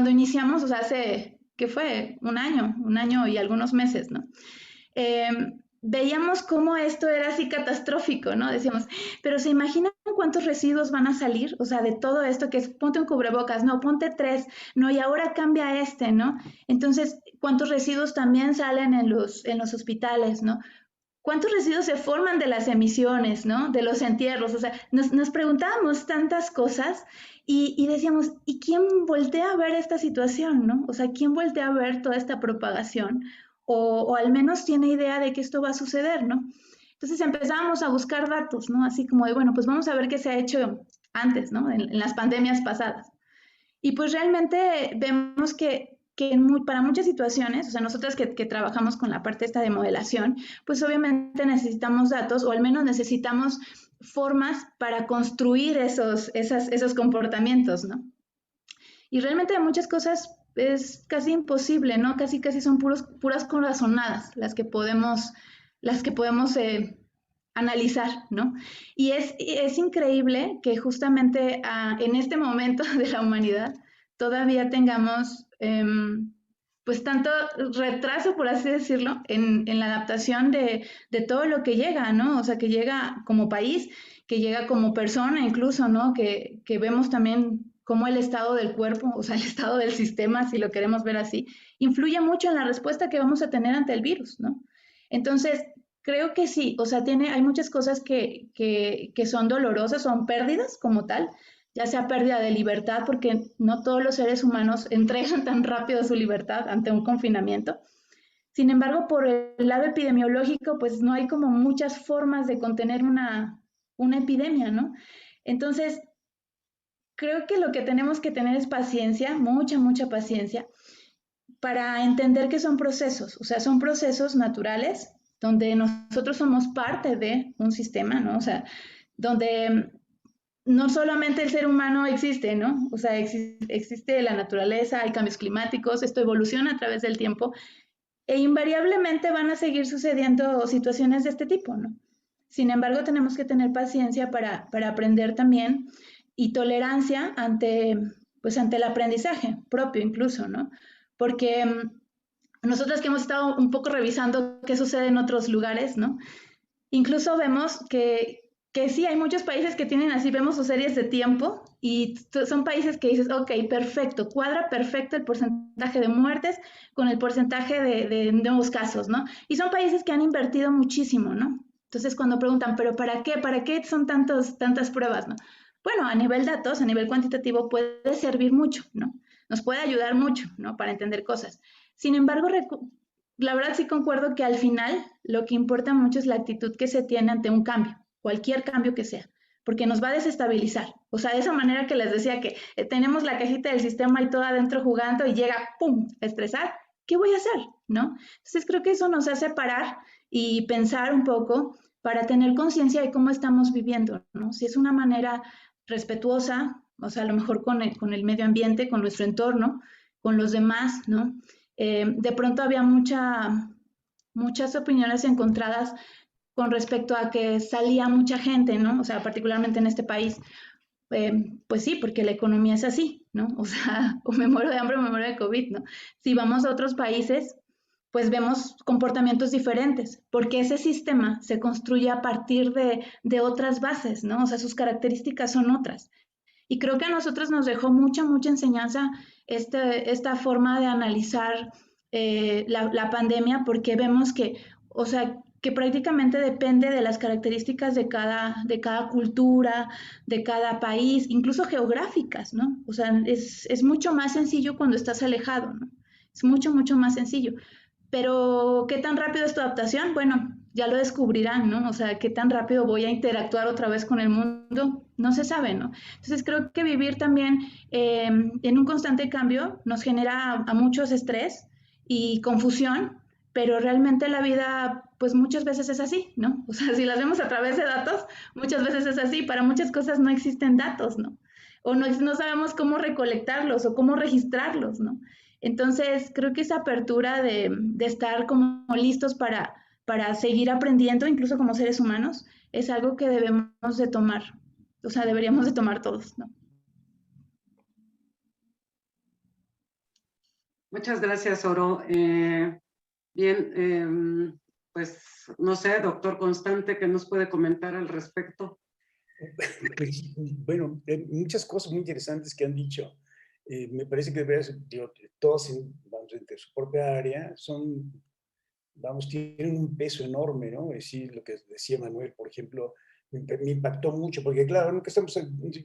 iniciamos, o sea, ¿qué fue? Un año y algunos meses, ¿no? Veíamos cómo esto era así catastrófico, ¿no? Decíamos, pero ¿se imaginan cuántos residuos van a salir? O sea, de todo esto que es, ponte un cubrebocas, no, ponte 3, no, y ahora cambia ¿no? Entonces, ¿cuántos residuos también salen en los hospitales, ¿no? ¿Cuántos residuos se forman de las emisiones, ¿no? De los entierros, o sea, nos preguntábamos tantas cosas y decíamos, ¿y quién voltea a ver esta situación, ¿no? O sea, ¿quién voltea a ver toda esta propagación? o al menos tiene idea de que esto va a suceder, ¿no? Entonces empezábamos a buscar datos, ¿no? Así como de, bueno, pues vamos a ver qué se ha hecho antes, ¿no? En las pandemias pasadas. Y pues realmente vemos que para muchas situaciones, o sea, nosotras que trabajamos con la parte esta de modelación, pues obviamente necesitamos datos, o al menos necesitamos formas para construir esos comportamientos, ¿no? Y realmente de muchas cosas es casi imposible, ¿no? Casi son puras corazonadas las que podemos analizar, ¿no? Y es increíble que justamente en este momento de la humanidad todavía tengamos pues tanto retraso, por así decirlo, en la adaptación de todo lo que llega, ¿no? O sea, que llega como país, que llega como persona incluso, ¿no? Que vemos también cómo el estado del cuerpo, o sea, el estado del sistema, si lo queremos ver así, influye mucho en la respuesta que vamos a tener ante el virus, ¿no? Entonces, creo que sí, o sea, hay muchas cosas que son dolorosas, son pérdidas como tal, ya sea pérdida de libertad, porque no todos los seres humanos entregan tan rápido su libertad ante un confinamiento. Sin embargo, por el lado epidemiológico, pues no hay como muchas formas de contener una epidemia, ¿no? Entonces, creo que lo que tenemos que tener es paciencia, mucha paciencia, para entender que son procesos, o sea, son procesos naturales donde nosotros somos parte de un sistema, ¿no? O sea, donde no solamente el ser humano existe, ¿no? O sea, existe la naturaleza, hay cambios climáticos, esto evoluciona a través del tiempo e invariablemente van a seguir sucediendo situaciones de este tipo, ¿no? Sin embargo, tenemos que tener paciencia para aprender también y tolerancia ante el aprendizaje propio incluso, ¿no? Porque nosotros que hemos estado un poco revisando qué sucede en otros lugares, ¿no? Incluso vemos que sí, hay muchos países que tienen así, vemos sus series de tiempo y son países que dices, ok, perfecto, cuadra perfecto el porcentaje de muertes con el porcentaje de nuevos casos, ¿no? Y son países que han invertido muchísimo, ¿no? Entonces cuando preguntan, ¿pero para qué? ¿Para qué son tantas pruebas, no? Bueno, a nivel datos, a nivel cuantitativo puede servir mucho, ¿no? Nos puede ayudar mucho, ¿no? Para entender cosas. Sin embargo, la verdad sí concuerdo que al final lo que importa mucho es la actitud que se tiene ante un cambio, cualquier cambio que sea, porque nos va a desestabilizar. O sea, de esa manera que les decía que tenemos la cajita del sistema y todo adentro jugando y llega, ¡pum!, a estresar, ¿qué voy a hacer? ¿No? Entonces creo que eso nos hace parar y pensar un poco para tener conciencia de cómo estamos viviendo, ¿no? Si es una manera respetuosa, o sea, a lo mejor con el medio ambiente, con nuestro entorno, con los demás, ¿no? De pronto había muchas opiniones encontradas con respecto a que salía mucha gente, ¿no? O sea, particularmente en este país, pues sí, porque la economía es así, ¿no? O sea, o me muero de hambre o me muero de COVID, ¿no? Si vamos a otros países, pues vemos comportamientos diferentes, porque ese sistema se construye a partir de otras bases, ¿no? O sea, sus características son otras. Y creo que a nosotros nos dejó mucha enseñanza esta forma de analizar la pandemia, porque vemos que, o sea, que prácticamente depende de las características de cada cultura, de cada país, incluso geográficas, ¿no? O sea, es mucho más sencillo cuando estás alejado, ¿no? Es mucho más sencillo. Pero, ¿qué tan rápido es tu adaptación? Bueno, ya lo descubrirán, ¿no? O sea, ¿qué tan rápido voy a interactuar otra vez con el mundo? No se sabe, ¿no? Entonces, creo que vivir también en un constante cambio nos genera a muchos estrés y confusión, pero realmente la vida, pues muchas veces es así, ¿no? O sea, si las vemos a través de datos, muchas veces es así. Para muchas cosas no existen datos, ¿no? O no sabemos cómo recolectarlos o cómo registrarlos, ¿no? Entonces, creo que esa apertura de estar como listos para seguir aprendiendo, incluso como seres humanos, es algo que debemos de tomar, o sea, deberíamos de tomar todos, ¿no? Muchas gracias, Oro. Bien, pues no sé, doctor Constante, ¿qué nos puede comentar al respecto? Pues, bueno, muchas cosas muy interesantes que han dicho. Me parece que todos, vamos, entre su propia área, tienen un peso enorme, ¿no? Es decir, lo que decía Manuel, por ejemplo, me impactó mucho, porque claro,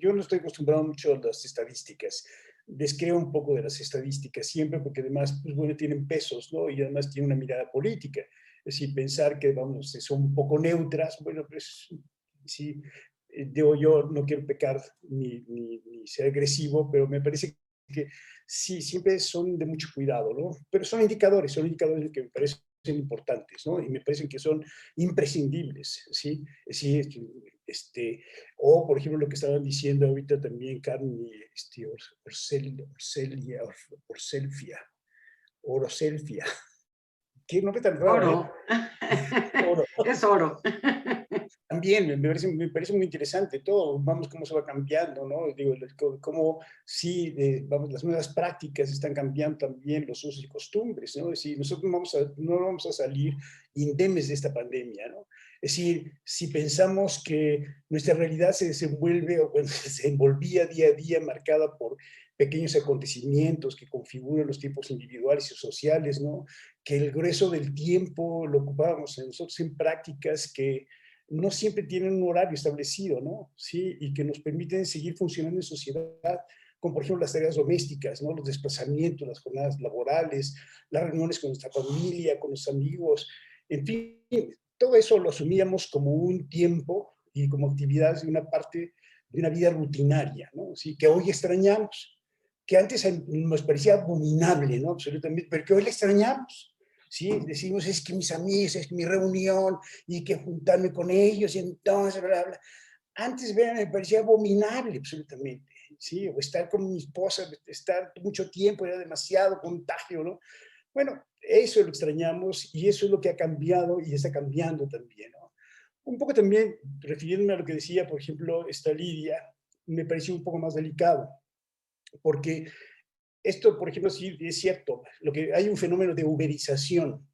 yo no estoy acostumbrado mucho a las estadísticas. descreo un poco de las estadísticas siempre, porque además, pues bueno, tienen pesos, ¿no? Y además tienen una mirada política. Es decir, pensar que, vamos, son un poco neutras, bueno, pues sí, digo, yo no quiero pecar ni ser agresivo, pero me parece que sí, siempre son de mucho cuidado, ¿no? Pero son indicadores que me parecen importantes, ¿no? Y me parecen que son imprescindibles, ¿sí? Sí, o, por ejemplo, lo que estaban diciendo ahorita también Carmen y Oroselfia. Qué nombre tan raro, Oro. Oro. Es oro. También me parece muy interesante todo, vamos, cómo se va cambiando, ¿no? Digo, cómo sí, vamos, las nuevas prácticas están cambiando también los usos y costumbres, ¿no? Es decir, nosotros no vamos a salir indemnes de esta pandemia, ¿no? Es decir, si pensamos que nuestra realidad se desenvuelve o bueno, se desenvolvía día a día marcada por pequeños acontecimientos que configuran los tiempos individuales y sociales, ¿no? Que el grueso del tiempo lo ocupábamos nosotros en prácticas que no siempre tienen un horario establecido, ¿no? Sí, y que nos permiten seguir funcionando en sociedad, como por ejemplo las tareas domésticas, ¿no? Los desplazamientos, las jornadas laborales, las reuniones con nuestra familia, con los amigos, en fin, todo eso lo asumíamos como un tiempo y como actividades de una parte de una vida rutinaria, ¿no? Sí, que hoy extrañamos, que antes nos parecía abominable, ¿no? Absolutamente, pero que hoy la extrañamos. Sí, decimos, es que mis amigos, es que mi reunión, y que juntarme con ellos, y entonces, bla, bla. Antes, vean, me parecía abominable, absolutamente, ¿sí? O estar con mi esposa, estar mucho tiempo, era demasiado contagio, ¿no? Bueno, eso lo extrañamos, y eso es lo que ha cambiado, y está cambiando también, ¿no? Un poco también, refiriéndome a lo que decía, por ejemplo, esta Lidia, me pareció un poco más delicado, porque esto, por ejemplo, sí es cierto, hay un fenómeno de uberización,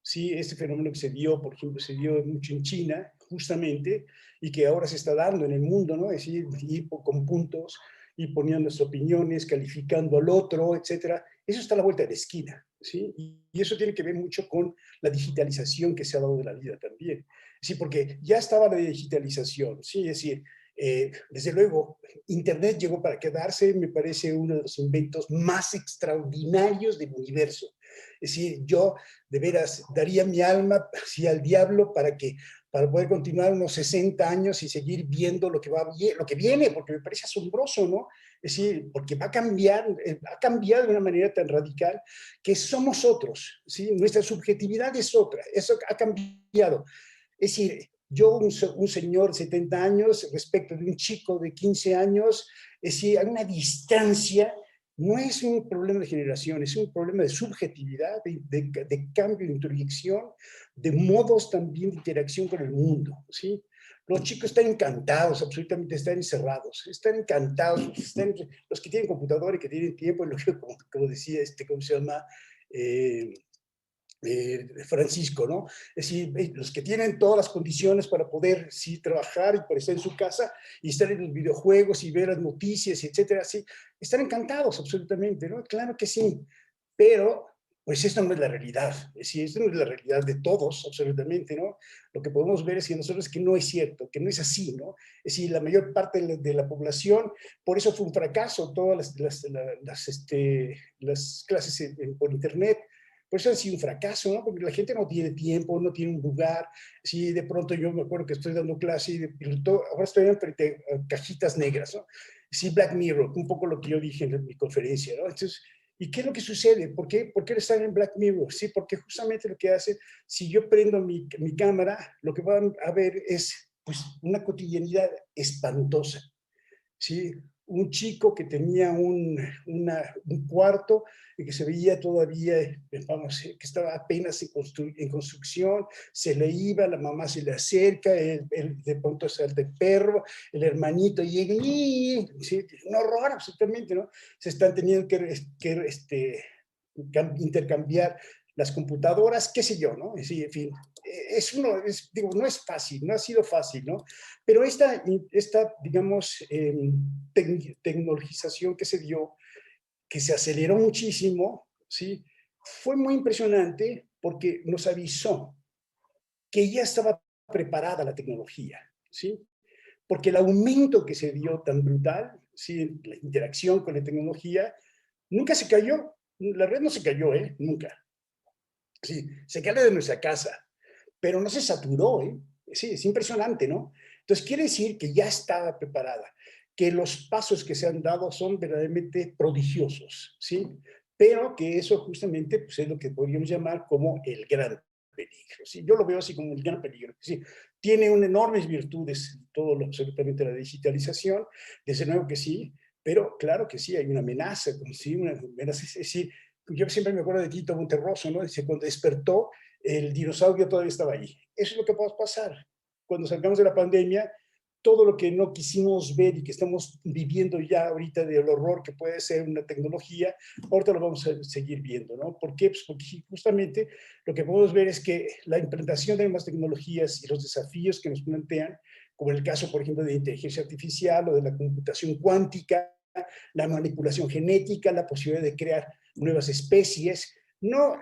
¿sí? Este fenómeno que se dio, por ejemplo, se dio mucho en China, justamente, y que ahora se está dando en el mundo, ¿no? Es decir, ir con puntos, y poniendo nuestras opiniones, calificando al otro, etcétera. Eso está a la vuelta de la esquina, ¿sí? Y eso tiene que ver mucho con la digitalización que se ha dado de la vida también. Sí, porque ya estaba la digitalización, ¿sí? Es decir, desde luego, Internet llegó para quedarse, me parece uno de los inventos más extraordinarios del universo. Es decir, yo de veras daría mi alma sí, al diablo para poder continuar unos 60 años y seguir viendo lo que viene, porque me parece asombroso, ¿no? Es decir, porque va a cambiar de una manera tan radical que somos otros, ¿sí? Nuestra subjetividad es otra, eso ha cambiado. Es decir, yo, un señor de 70 años, respecto de un chico de 15 años, es decir, hay una distancia, no es un problema de generación, es un problema de subjetividad, de cambio, de introyección, de modos también de interacción con el mundo, ¿sí? Los chicos están encantados, absolutamente están encerrados, están encantados, los que tienen computadora y que tienen tiempo, como decía, ¿cómo se llama? Francisco, ¿no? Es decir, los que tienen todas las condiciones para poder, sí, trabajar y para estar en su casa y estar en los videojuegos y ver las noticias, etcétera, sí, están encantados absolutamente, ¿no? Claro que sí, pero pues esto no es la realidad, es decir, esto no es la realidad de todos, absolutamente, ¿no? Lo que podemos ver es que nosotros que no es cierto, que no es así, ¿no? Es decir, la mayor parte de la población, por eso fue un fracaso todas las clases por internet. Por eso ha sido un fracaso, ¿no? Porque la gente no tiene tiempo, no tiene un lugar. Sí, de pronto yo me acuerdo que estoy dando clase y ahora estoy frente a cajitas negras, ¿no? Sí, Black Mirror, un poco lo que yo dije en mi conferencia, ¿no? Entonces, ¿y qué es lo que sucede? ¿Por qué están en Black Mirror? Sí, porque justamente lo que hace, si yo prendo mi cámara, lo que van a ver es pues, una cotidianidad espantosa. ¿Sí? Un chico que tenía un cuarto y que se veía todavía, vamos, que estaba apenas en construcción, se le iba, la mamá se le acerca, él de pronto salta el perro, el hermanito llega y ¿sí? Un horror absolutamente, ¿no? Se están teniendo que intercambiar las computadoras, qué sé yo, ¿no? Sí, en fin, digo, no es fácil, no ha sido fácil, ¿no? Pero esta digamos, tecnologización que se dio, que se aceleró muchísimo, ¿sí? Fue muy impresionante porque nos avisó que ya estaba preparada la tecnología, ¿sí? Porque el aumento que se dio tan brutal, ¿sí? La interacción con la tecnología nunca se cayó. La red no se cayó, nunca. Sí, se cae de nuestra casa, pero no se saturó, Sí, es impresionante, ¿no? Entonces quiere decir que ya estaba preparada, que los pasos que se han dado son verdaderamente prodigiosos, ¿sí? Pero que eso justamente pues, es lo que podríamos llamar como el gran peligro, ¿sí? Yo lo veo así como el gran peligro, ¿sí? Tiene enormes virtudes todo lo absolutamente la digitalización, desde luego que sí, pero claro que sí, hay una amenaza, ¿sí? Una amenaza, es decir, yo siempre me acuerdo de Tito Monterroso, ¿no? Dice, cuando despertó, el dinosaurio todavía estaba ahí. Eso es lo que va a pasar. Cuando salgamos de la pandemia, todo lo que no quisimos ver y que estamos viviendo ya ahorita del horror que puede ser una tecnología, ahorita lo vamos a seguir viendo, ¿no? ¿Por qué? Pues porque justamente lo que podemos ver es que la implementación de nuevas tecnologías y los desafíos que nos plantean, como en el caso, por ejemplo, de inteligencia artificial o de la computación cuántica, la manipulación genética, la posibilidad de crear nuevas especies, no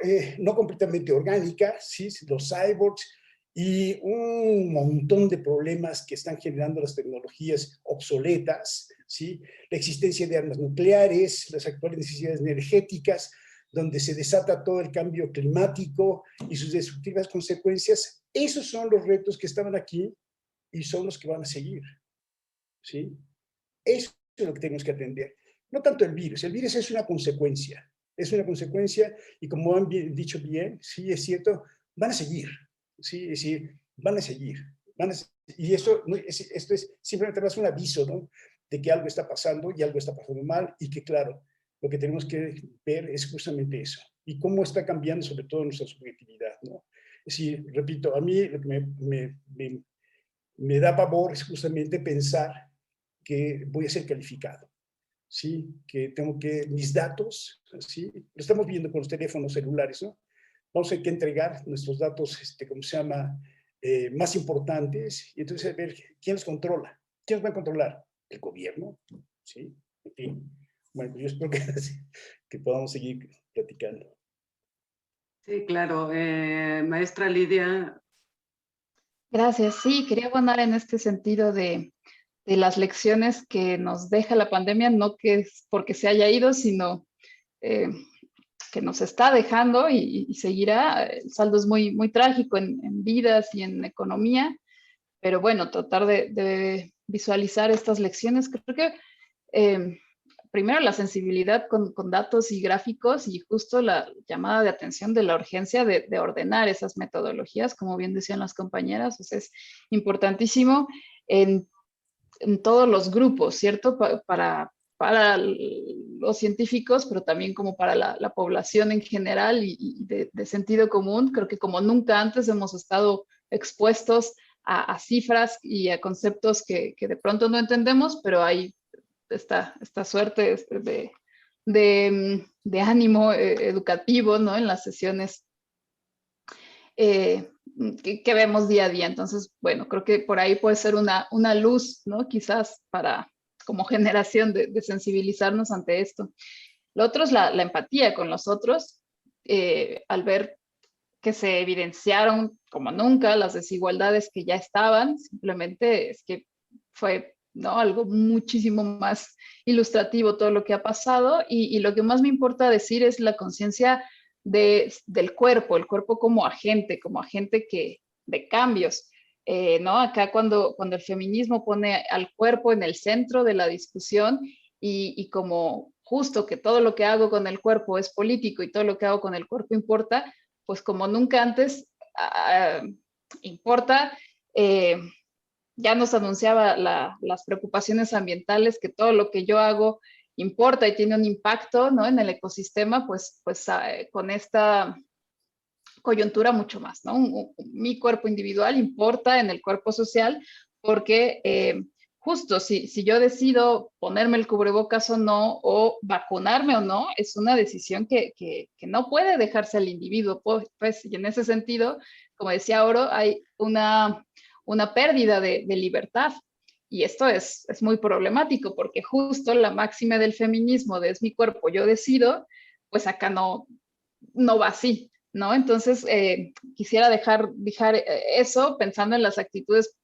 completamente orgánicas, ¿sí? Los cyborgs, y un montón de problemas que están generando las tecnologías obsoletas, ¿sí? La existencia de armas nucleares, las actuales necesidades energéticas, donde se desata todo el cambio climático y sus destructivas consecuencias. Esos son los retos que estaban aquí y son los que van a seguir, ¿sí? Eso es lo que tenemos que atender. No tanto el virus es una consecuencia, y como han dicho bien, sí, es cierto, van a seguir, sí, es decir, van a seguir, y esto es simplemente más un aviso, ¿no? De que algo está pasando y algo está pasando mal, y que claro, lo que tenemos que ver es justamente eso, y cómo está cambiando sobre todo nuestra subjetividad, ¿no? Es decir, repito, a mí lo que me da pavor es justamente pensar que voy a ser calificado, ¿sí? Que tengo que, mis datos, ¿sí? Lo estamos viendo con los teléfonos celulares, ¿no? Vamos a tener que entregar nuestros datos, ¿cómo se llama? Más importantes, y entonces a ver quién los controla. ¿Quién los va a controlar? El gobierno, ¿sí? En fin. Bueno, pues yo espero que podamos seguir platicando. Sí, claro. Maestra Lidia. Gracias. Sí, quería abonar en este sentido de las lecciones que nos deja la pandemia, no que es porque se haya ido, sino que nos está dejando y seguirá. El saldo es muy, muy trágico en vidas y en economía, pero bueno, tratar de visualizar estas lecciones. Creo que primero la sensibilidad con datos y gráficos, y justo la llamada de atención de la urgencia de ordenar esas metodologías, como bien decían las compañeras. O sea, es importantísimo en todos los grupos, ¿cierto? Para los científicos, pero también como para la población en general y de sentido común. Creo que como nunca antes hemos estado expuestos a cifras y a conceptos que de pronto no entendemos, pero hay esta suerte de ánimo educativo, ¿no? En las sesiones que vemos día a día. Entonces, bueno, creo que por ahí puede ser una luz, ¿no? Quizás para, como generación, de sensibilizarnos ante esto. Lo otro es la empatía con los otros, al ver que se evidenciaron como nunca las desigualdades que ya estaban. Simplemente es que fue, ¿no?, algo muchísimo más ilustrativo todo lo que ha pasado, y lo que más me importa decir es la conciencia del cuerpo, el cuerpo como agente de cambios. ¿No? Acá cuando el feminismo pone al cuerpo en el centro de la discusión, y como justo que todo lo que hago con el cuerpo es político y todo lo que hago con el cuerpo importa, pues como nunca antes importa. Ya nos anunciaba las preocupaciones ambientales, que todo lo que yo hago importa y tiene un impacto, ¿no?, en el ecosistema. Pues con esta coyuntura mucho más, ¿no? Mi cuerpo individual importa en el cuerpo social, porque justo si yo decido ponerme el cubrebocas o no, o vacunarme o no, es una decisión que no puede dejarse al individuo. Pues, y en ese sentido, como decía Oro, hay una pérdida de libertad. Y esto es muy problemático, porque justo la máxima del feminismo de es mi cuerpo, yo decido, pues acá no va así, ¿no? Entonces, quisiera dejar eso pensando en las actitudes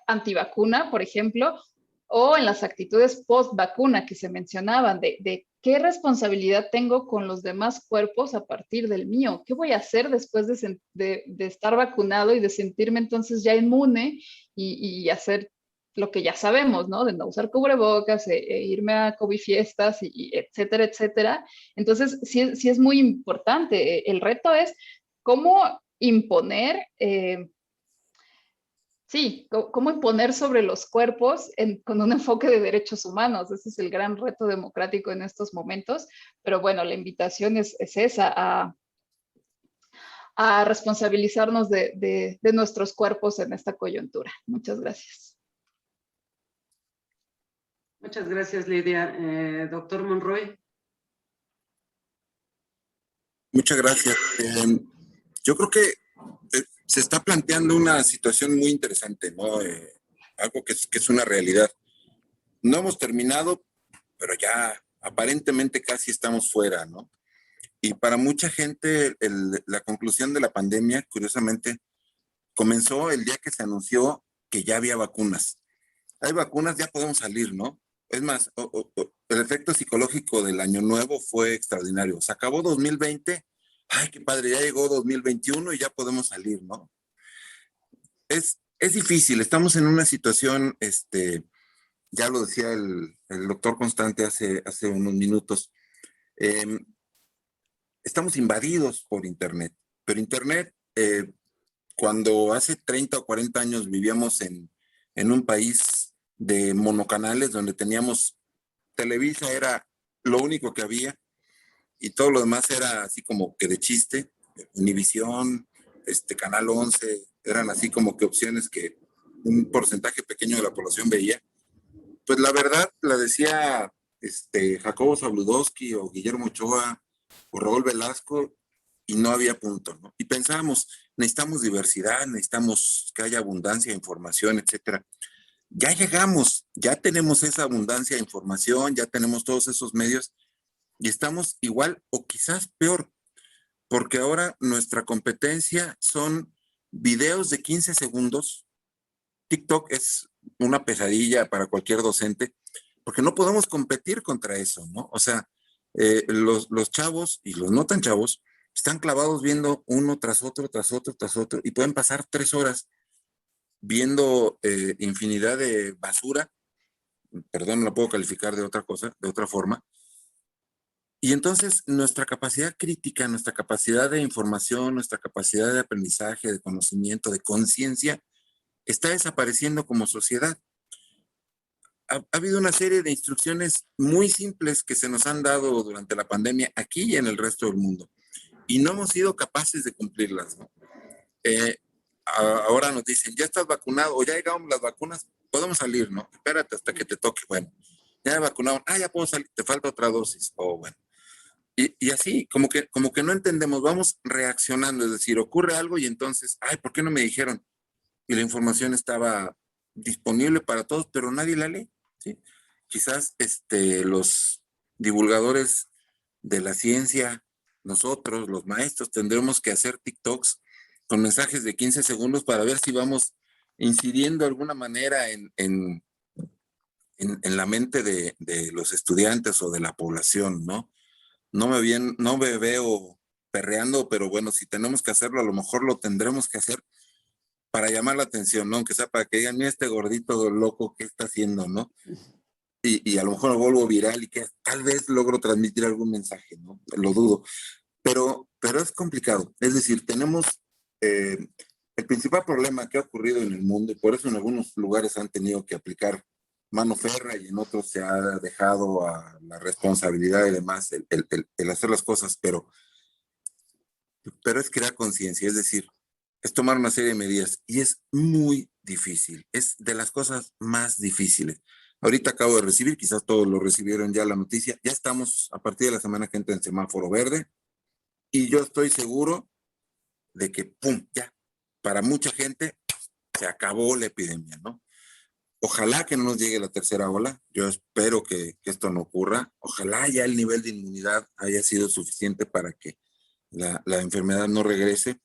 antivacuna, por ejemplo, o en las actitudes post vacuna que se mencionaban, de qué responsabilidad tengo con los demás cuerpos a partir del mío, qué voy a hacer después de estar vacunado y de sentirme entonces ya inmune y hacer lo que ya sabemos, ¿no? De no usar cubrebocas, irme a COVID fiestas, y etcétera, etcétera. Entonces, sí es muy importante. El reto es cómo imponer, cómo imponer sobre los cuerpos con un enfoque de derechos humanos. Ese es el gran reto democrático en estos momentos. Pero bueno, la invitación es esa, a responsabilizarnos de nuestros cuerpos en esta coyuntura. Muchas gracias. Muchas gracias, Lidia. Doctor Monroy. Muchas gracias. Yo creo que se está planteando una situación muy interesante, ¿no? Algo que es una realidad. No hemos terminado, pero ya aparentemente casi estamos fuera, ¿no? Y para mucha gente la conclusión de la pandemia, curiosamente, comenzó el día que se anunció que ya había vacunas. Hay vacunas, ya podemos salir, ¿no? Es más, el efecto psicológico del año nuevo fue extraordinario. Se acabó 2020, ay, qué padre, ya llegó 2021 y ya podemos salir, ¿no? Es difícil, estamos en una situación, ya lo decía el doctor Constante hace unos minutos, estamos invadidos por Internet, pero Internet, cuando hace 30 o 40 años vivíamos en un país de monocanales donde teníamos Televisa, era lo único que había y todo lo demás era así como que de chiste. Univisión, Canal 11, eran así como que opciones que un porcentaje pequeño de la población veía. Pues la verdad la decía Jacobo Zabludowski o Guillermo Ochoa o Raúl Velasco y no había punto, ¿no? Y pensábamos, necesitamos diversidad, necesitamos que haya abundancia de información, etcétera. Ya llegamos, ya tenemos esa abundancia de información, ya tenemos todos esos medios y estamos igual o quizás peor, porque ahora nuestra competencia son videos de 15 segundos. TikTok es una pesadilla para cualquier docente, porque no podemos competir contra eso, ¿no? O sea, los chavos y los no tan chavos están clavados viendo uno tras otro, tras otro, tras otro, y pueden pasar 3 horas viendo infinidad de basura, perdón, no la puedo calificar de otra cosa, de otra forma. Y entonces nuestra capacidad crítica, nuestra capacidad de información, nuestra capacidad de aprendizaje, de conocimiento, de conciencia, está desapareciendo como sociedad. Ha habido una serie de instrucciones muy simples que se nos han dado durante la pandemia aquí y en el resto del mundo, y no hemos sido capaces de cumplirlas, ¿no? Ahora nos dicen, ya estás vacunado o ya llegamos las vacunas, podemos salir, ¿no? Espérate hasta que te toque. Bueno, ya me vacunaron, ya puedo salir, te falta otra dosis. Bueno. Y así, como que no entendemos, vamos reaccionando, es decir, ocurre algo y entonces, ¿por qué no me dijeron? Y la información estaba disponible para todos, pero nadie la lee, ¿sí? Quizás los divulgadores de la ciencia, nosotros, los maestros, tendremos que hacer TikToks con mensajes de 15 segundos para ver si vamos incidiendo de alguna manera en la mente de los estudiantes o de la población, ¿no? No me veo perreando, pero bueno, si tenemos que hacerlo, a lo mejor lo tendremos que hacer para llamar la atención, ¿no? Aunque sea para que digan, mira este gordito loco, ¿qué está haciendo, no? Y a lo mejor lo vuelvo viral y que tal vez logro transmitir algún mensaje, ¿no? Lo dudo. Pero es complicado. Es decir, tenemos el principal problema que ha ocurrido en el mundo, y por eso en algunos lugares han tenido que aplicar mano férrea y en otros se ha dejado a la responsabilidad y demás el hacer las cosas, pero es crear conciencia, es decir, es tomar una serie de medidas y es muy difícil, es de las cosas más difíciles. Ahorita acabo de recibir, quizás todos lo recibieron ya la noticia, ya estamos a partir de la semana que entra en semáforo verde y yo estoy seguro de que, ¡pum!, ya, para mucha gente se acabó la epidemia, ¿no? Ojalá que no nos llegue la tercera ola, yo espero que esto no ocurra, ojalá ya el nivel de inmunidad haya sido suficiente para que la enfermedad no regrese,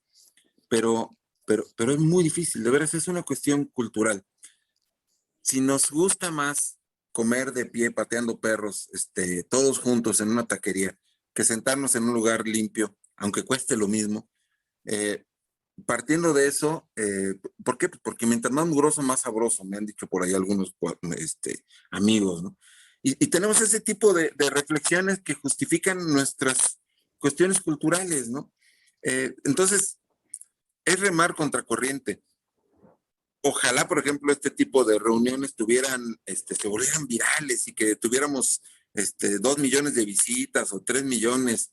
pero es muy difícil, de veras es una cuestión cultural. si nos gusta más comer de pie pateando perros, todos juntos en una taquería, que sentarnos en un lugar limpio, aunque cueste lo mismo, partiendo de eso, ¿por qué? Porque mientras más mugroso, más sabroso, me han dicho por ahí algunos amigos, ¿no? Y tenemos ese tipo de reflexiones que justifican nuestras cuestiones culturales, ¿no? Entonces, es remar contracorriente. Ojalá, por ejemplo, este tipo de reuniones se volvieran virales y que tuviéramos 2 millones de visitas o 3 millones,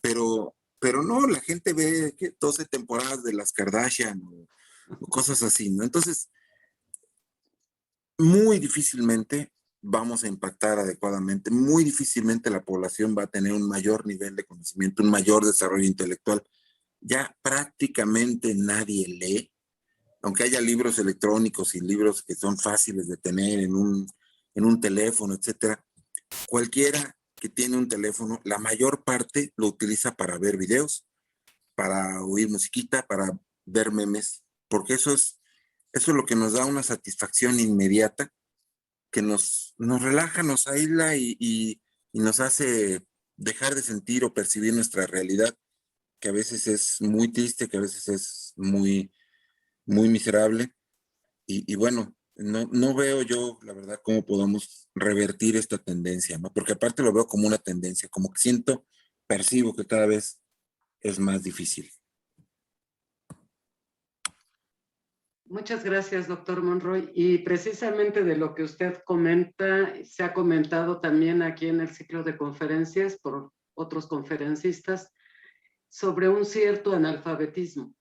pero no, la gente ve 12 temporadas de las Kardashian o cosas así, ¿no? Entonces, muy difícilmente vamos a impactar adecuadamente, muy difícilmente la población va a tener un mayor nivel de conocimiento, un mayor desarrollo intelectual. Ya prácticamente nadie lee, aunque haya libros electrónicos y libros que son fáciles de tener en un teléfono, etcétera. Cualquiera que tiene un teléfono, la mayor parte lo utiliza para ver videos, para oír musiquita, para ver memes, porque eso es lo que nos da una satisfacción inmediata, que nos relaja, nos aísla y nos hace dejar de sentir o percibir nuestra realidad, que a veces es muy triste, que a veces es muy, muy miserable. Y bueno, no veo yo, la verdad, cómo podamos revertir esta tendencia, ¿no? Porque aparte lo veo como una tendencia, como que percibo que cada vez es más difícil. Muchas gracias, doctor Monroy. Y precisamente de lo que usted comenta, se ha comentado también aquí en el ciclo de conferencias por otros conferencistas sobre un cierto analfabetismo,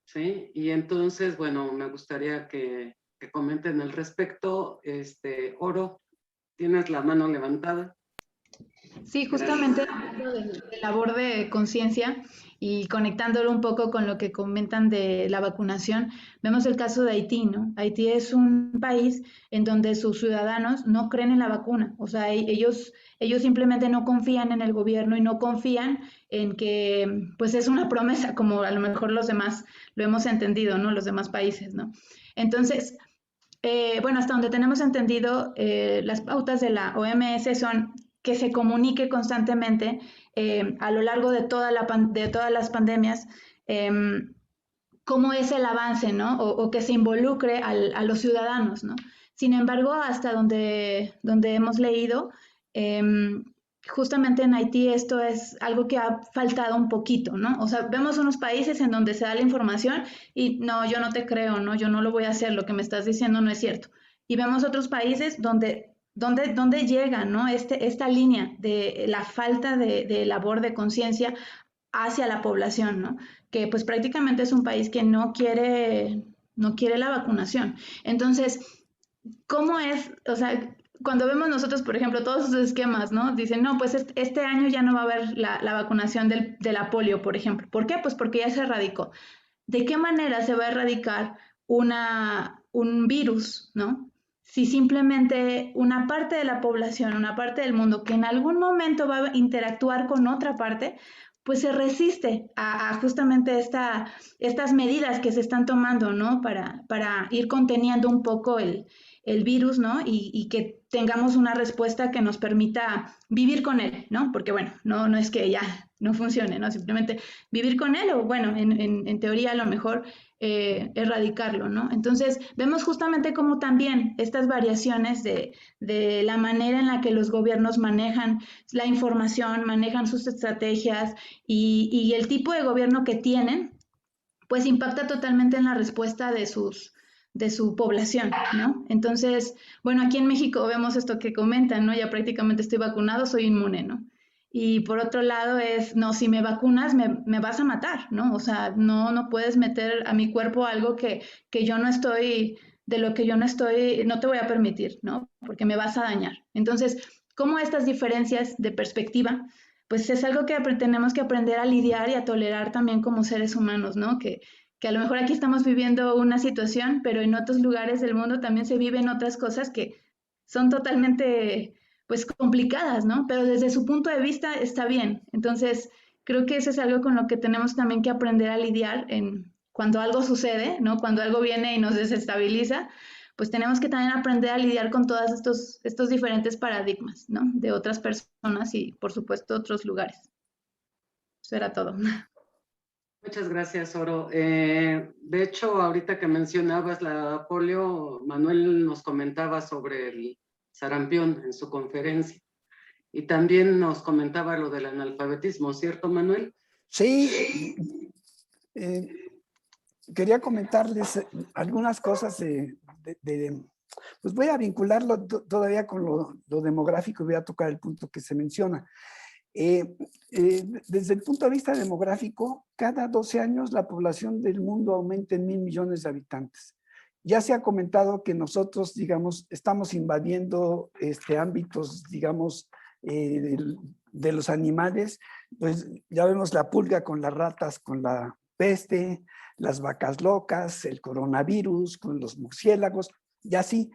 ¿sí? Y entonces, bueno, me gustaría que comenten al respecto. Oro, tienes la mano levantada. Sí, justamente hablando de labor de conciencia y conectándolo un poco con lo que comentan de la vacunación, vemos el caso de Haití, ¿no? Haití es un país en donde sus ciudadanos no creen en la vacuna, o sea, ellos simplemente no confían en el gobierno y no confían en que, pues es una promesa, como a lo mejor los demás lo hemos entendido, ¿no? Los demás países, ¿no? Entonces, bueno, hasta donde tenemos entendido, las pautas de la OMS son que se comunique constantemente a lo largo de todas las pandemias cómo es el avance, ¿no? O que se involucre a los ciudadanos, ¿no? Sin embargo, hasta donde hemos leído, justamente en Haití esto es algo que ha faltado un poquito, ¿no? O sea, vemos unos países en donde se da la información y no, yo no te creo, ¿no? Yo no lo voy a hacer, lo que me estás diciendo no es cierto. Y vemos otros países donde llega, ¿no? Esta línea de la falta de labor de conciencia hacia la población, ¿no? Que pues prácticamente es un país que no quiere la vacunación. Entonces, ¿cómo es? O sea, cuando vemos nosotros, por ejemplo, todos esos esquemas, ¿no? Dicen, no, pues este año ya no va a haber la vacunación de la polio, por ejemplo. ¿Por qué? Pues porque ya se erradicó. ¿De qué manera se va a erradicar un virus, ¿no? Si simplemente una parte de la población, una parte del mundo que en algún momento va a interactuar con otra parte, pues se resiste a justamente estas medidas que se están tomando, ¿no? Para ir conteniendo un poco el virus, ¿no? Y que tengamos una respuesta que nos permita vivir con él, ¿no? Porque, bueno, no es que ya no funcione, ¿no? Simplemente vivir con él o, bueno, en teoría a lo mejor erradicarlo, ¿no? Entonces, vemos justamente cómo también estas variaciones de la manera en la que los gobiernos manejan la información, manejan sus estrategias y el tipo de gobierno que tienen, pues impacta totalmente en la respuesta de su población, ¿no? Entonces, bueno, aquí en México vemos esto que comentan, ¿no? Ya prácticamente estoy vacunado, soy inmune, ¿no? Y por otro lado es, no, si me vacunas me vas a matar, ¿no? O sea, no puedes meter a mi cuerpo algo que yo no estoy, de lo que yo no estoy, no te voy a permitir, ¿no? Porque me vas a dañar. Entonces, ¿cómo estas diferencias de perspectiva? Pues es algo que tenemos que aprender a lidiar y a tolerar también como seres humanos, ¿no? Que a lo mejor aquí estamos viviendo una situación, pero en otros lugares del mundo también se viven otras cosas que son totalmente, pues, complicadas, ¿no? Pero desde su punto de vista está bien. Entonces, creo que eso es algo con lo que tenemos también que aprender a lidiar cuando algo sucede, ¿no? Cuando algo viene y nos desestabiliza, pues tenemos que también aprender a lidiar con todos estos diferentes paradigmas, ¿no? De otras personas y, por supuesto, otros lugares. Eso era todo. Muchas gracias, Oro. De hecho, ahorita que mencionabas la polio, Manuel nos comentaba sobre el sarampión en su conferencia. Y también nos comentaba lo del analfabetismo, ¿cierto, Manuel? Sí, quería comentarles algunas cosas pues voy a vincularlo todavía con lo demográfico y voy a tocar el punto que se menciona. Desde el punto de vista demográfico, cada 12 años la población del mundo aumenta en 1.000 millones de habitantes. Ya se ha comentado que nosotros, digamos, estamos invadiendo ámbitos, digamos, de los animales. Pues ya vemos la pulga con las ratas, con la peste, las vacas locas, el coronavirus, con los murciélagos, y así.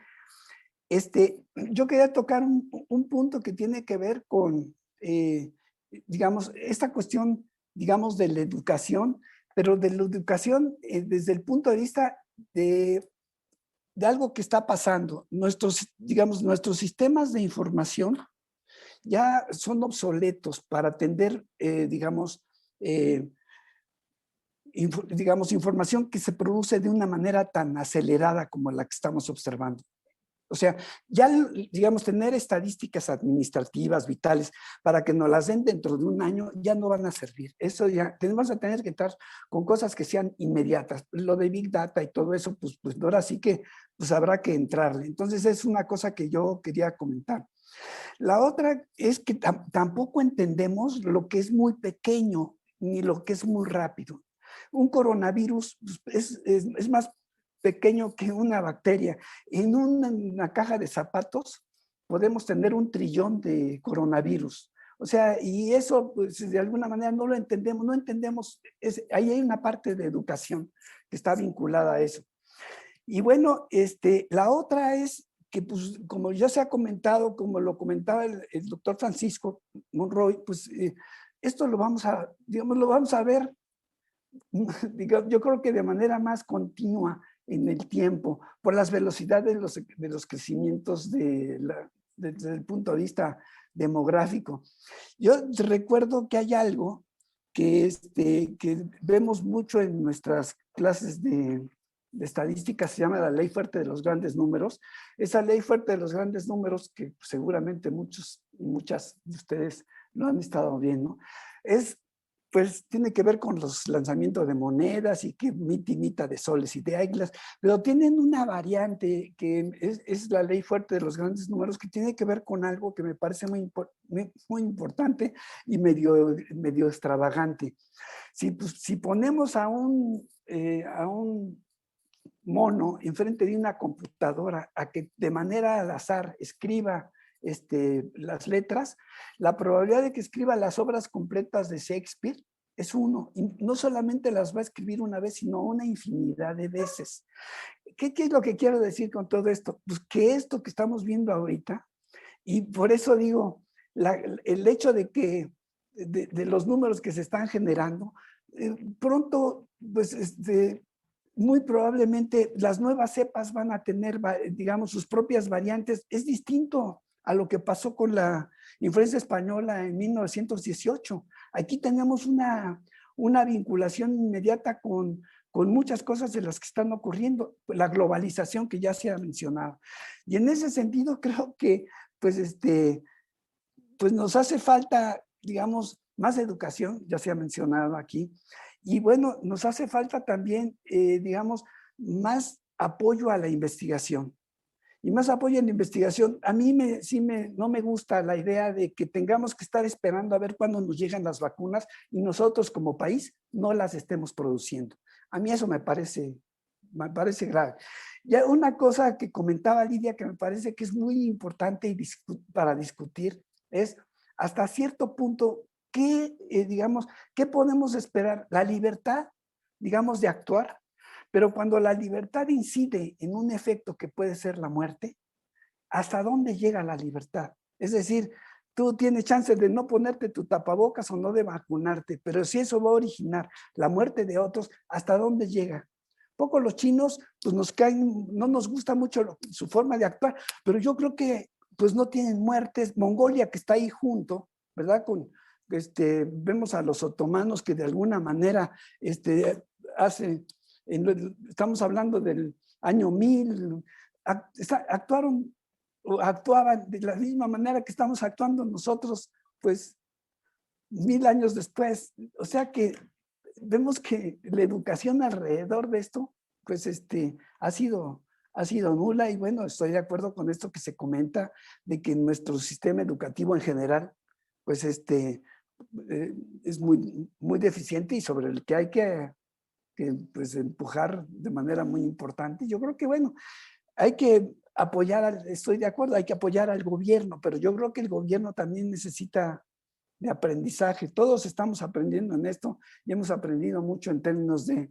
Yo quería tocar un punto que tiene que ver con, digamos, esta cuestión, digamos, de la educación, pero de la educación desde el punto de vista de algo que está pasando. Digamos, nuestros sistemas de información ya son obsoletos para atender, digamos, información que se produce de una manera tan acelerada como la que estamos observando. O sea, ya, digamos, tener estadísticas administrativas, vitales, para que nos las den dentro de un año, ya no van a servir. Eso ya, tenemos que tener que estar con cosas que sean inmediatas. Lo de Big Data y todo eso, pues ahora sí que pues habrá que entrarle. Entonces, es una cosa que yo quería comentar. La otra es que tampoco entendemos lo que es muy pequeño, ni lo que es muy rápido. Un coronavirus es más pequeño que una bacteria. En una caja de zapatos podemos tener 1 trillón de coronavirus. O sea, y eso, pues, de alguna manera no lo entendemos, no entendemos, ahí hay una parte de educación que está vinculada a eso. Y bueno, la otra es que, pues, como ya se ha comentado, como lo comentaba el doctor Francisco Monroy, pues esto lo vamos a, digamos, lo vamos a ver, yo creo que de manera más continua en el tiempo, por las velocidades de los crecimientos desde el punto de vista demográfico. Yo recuerdo que hay algo que vemos mucho en nuestras clases de estadística, se llama la ley fuerte de los grandes números. Esa ley fuerte de los grandes números, que seguramente muchas de ustedes lo han estado viendo, pues tiene que ver con los lanzamientos de monedas y que mita de soles y de águilas, pero tienen una variante que es la ley fuerte de los grandes números, que tiene que ver con algo que me parece muy importante y medio extravagante. Si ponemos a un mono enfrente de una computadora a que de manera al azar escriba las letras, la probabilidad de que escriba las obras completas de Shakespeare es 1. Y no solamente las va a escribir una vez, sino una infinidad de veces. ¿Qué es lo que quiero decir con todo esto? Pues que esto que estamos viendo ahorita, y por eso digo, el hecho de que de los números que se están generando, pronto, pues muy probablemente las nuevas cepas van a tener, digamos, sus propias variantes. Es distinto a lo que pasó con la influenza española en 1918. Aquí tenemos una vinculación inmediata con muchas cosas de las que están ocurriendo, la globalización que ya se ha mencionado. Y en ese sentido creo que pues, pues nos hace falta, digamos, más educación, ya se ha mencionado aquí, y bueno, nos hace falta también, digamos, más apoyo a la investigación. Y más apoyo en la investigación. A mí no me gusta la idea de que tengamos que estar esperando a ver cuándo nos llegan las vacunas y nosotros como país no las estemos produciendo. A mí eso me parece grave. Ya una cosa que comentaba Lidia que me parece que es muy importante para discutir es hasta cierto punto digamos, ¿qué podemos esperar? La libertad, digamos, de actuar. Pero cuando la libertad incide en un efecto que puede ser la muerte, ¿hasta dónde llega la libertad? Es decir, tú tienes chance de no ponerte tu tapabocas o no de vacunarte, pero si eso va a originar la muerte de otros, ¿hasta dónde llega? poco los chinos, pues nos caen, no nos gusta mucho su forma de actuar, pero yo creo que pues no tienen muertes. Mongolia, que está ahí junto, ¿verdad? Vemos a los otomanos que de alguna manera estamos hablando del año 1000, actuaron o actuaban de la misma manera que estamos actuando nosotros, pues 1000 años después. O sea que vemos que la educación alrededor de esto, pues ha sido nula. Y bueno, estoy de acuerdo con esto que se comenta de que nuestro sistema educativo en general, pues es muy, muy deficiente y sobre el que hay que pues, empujar de manera muy importante. Yo creo que, bueno, hay que apoyar, estoy de acuerdo, hay que apoyar al gobierno, pero yo creo que el gobierno también necesita de aprendizaje. Todos estamos aprendiendo en esto y hemos aprendido mucho en términos de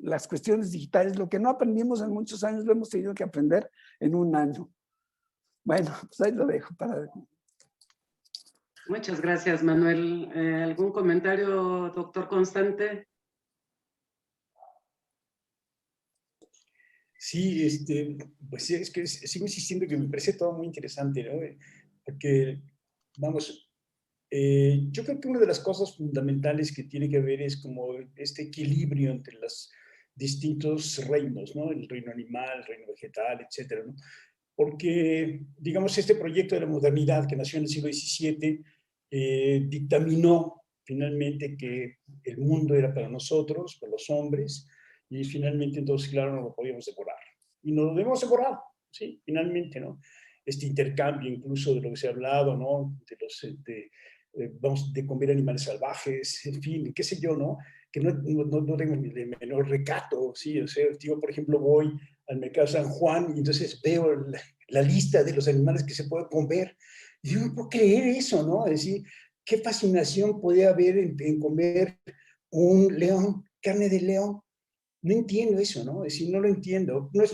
las cuestiones digitales. Lo que no aprendimos en muchos años lo hemos tenido que aprender en un año. Bueno, pues ahí lo dejo para... Muchas gracias, Manuel. ¿Algún comentario, doctor Constante? Sí, pues sí, es que sigo insistiendo que me parece todo muy interesante, ¿no? Porque, vamos, yo creo que una de las cosas fundamentales que tiene que ver es como este equilibrio entre los distintos reinos, ¿no? El reino animal, el reino vegetal, etcétera, ¿no? Porque, digamos, este proyecto de la modernidad que nació en el siglo XVII dictaminó finalmente que el mundo era para nosotros, para los hombres, y finalmente entonces, claro, no lo podíamos devorar. Y no lo debemos devorar, ¿sí? Finalmente, ¿no? Este intercambio incluso de lo que se ha hablado, ¿no? De comer animales salvajes, en fin, qué sé yo, ¿no? Que no tengo ni el menor recato, ¿sí? O sea, yo, por ejemplo, voy al mercado San Juan y entonces veo la lista de los animales que se pueden comer. Y yo no puedo creer eso, ¿no? Es decir, qué fascinación puede haber en comer un león, carne de león. No entiendo eso, ¿no? Es decir, no lo entiendo. No es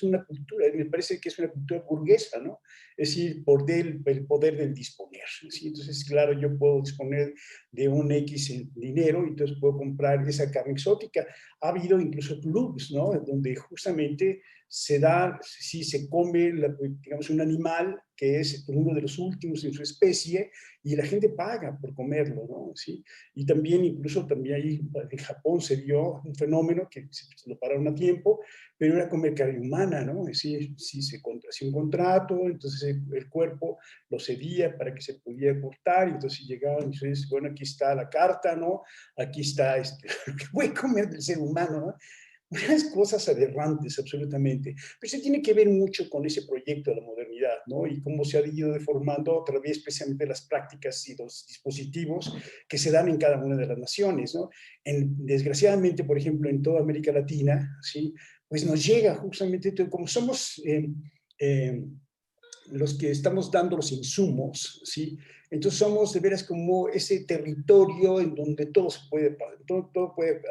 una cultura, me parece que es una cultura burguesa, ¿no? Es decir, el poder del disponer. ¿Sí? Entonces, claro, yo puedo disponer de un X en dinero y entonces puedo comprar esa carne exótica. Ha habido incluso clubs, ¿no? Donde justamente se come, digamos, un animal que es uno de los últimos en su especie y la gente paga por comerlo, ¿no? ¿Sí? Y también, incluso también ahí en Japón se vio un fenómeno que se lo pararon a tiempo, pero era comer carne humana, ¿no? Es decir, si se hacía un contrato, entonces el cuerpo lo cedía para que se pudiera cortar, y entonces llegaban, entonces, bueno, aquí está la carta, ¿no? Aquí está lo que voy a comer del ser humano, ¿no? Unas cosas aberrantes, absolutamente. Pero se tiene que ver mucho con ese proyecto de la modernidad, ¿no? Y cómo se ha ido deformando a través precisamente de las prácticas y los dispositivos que se dan en cada una de las naciones, ¿no? Desgraciadamente, por ejemplo, en toda América Latina, ¿sí? Pues nos llega justamente, como somos los que estamos dando los insumos, ¿sí? Entonces somos de veras como ese territorio en donde todo puede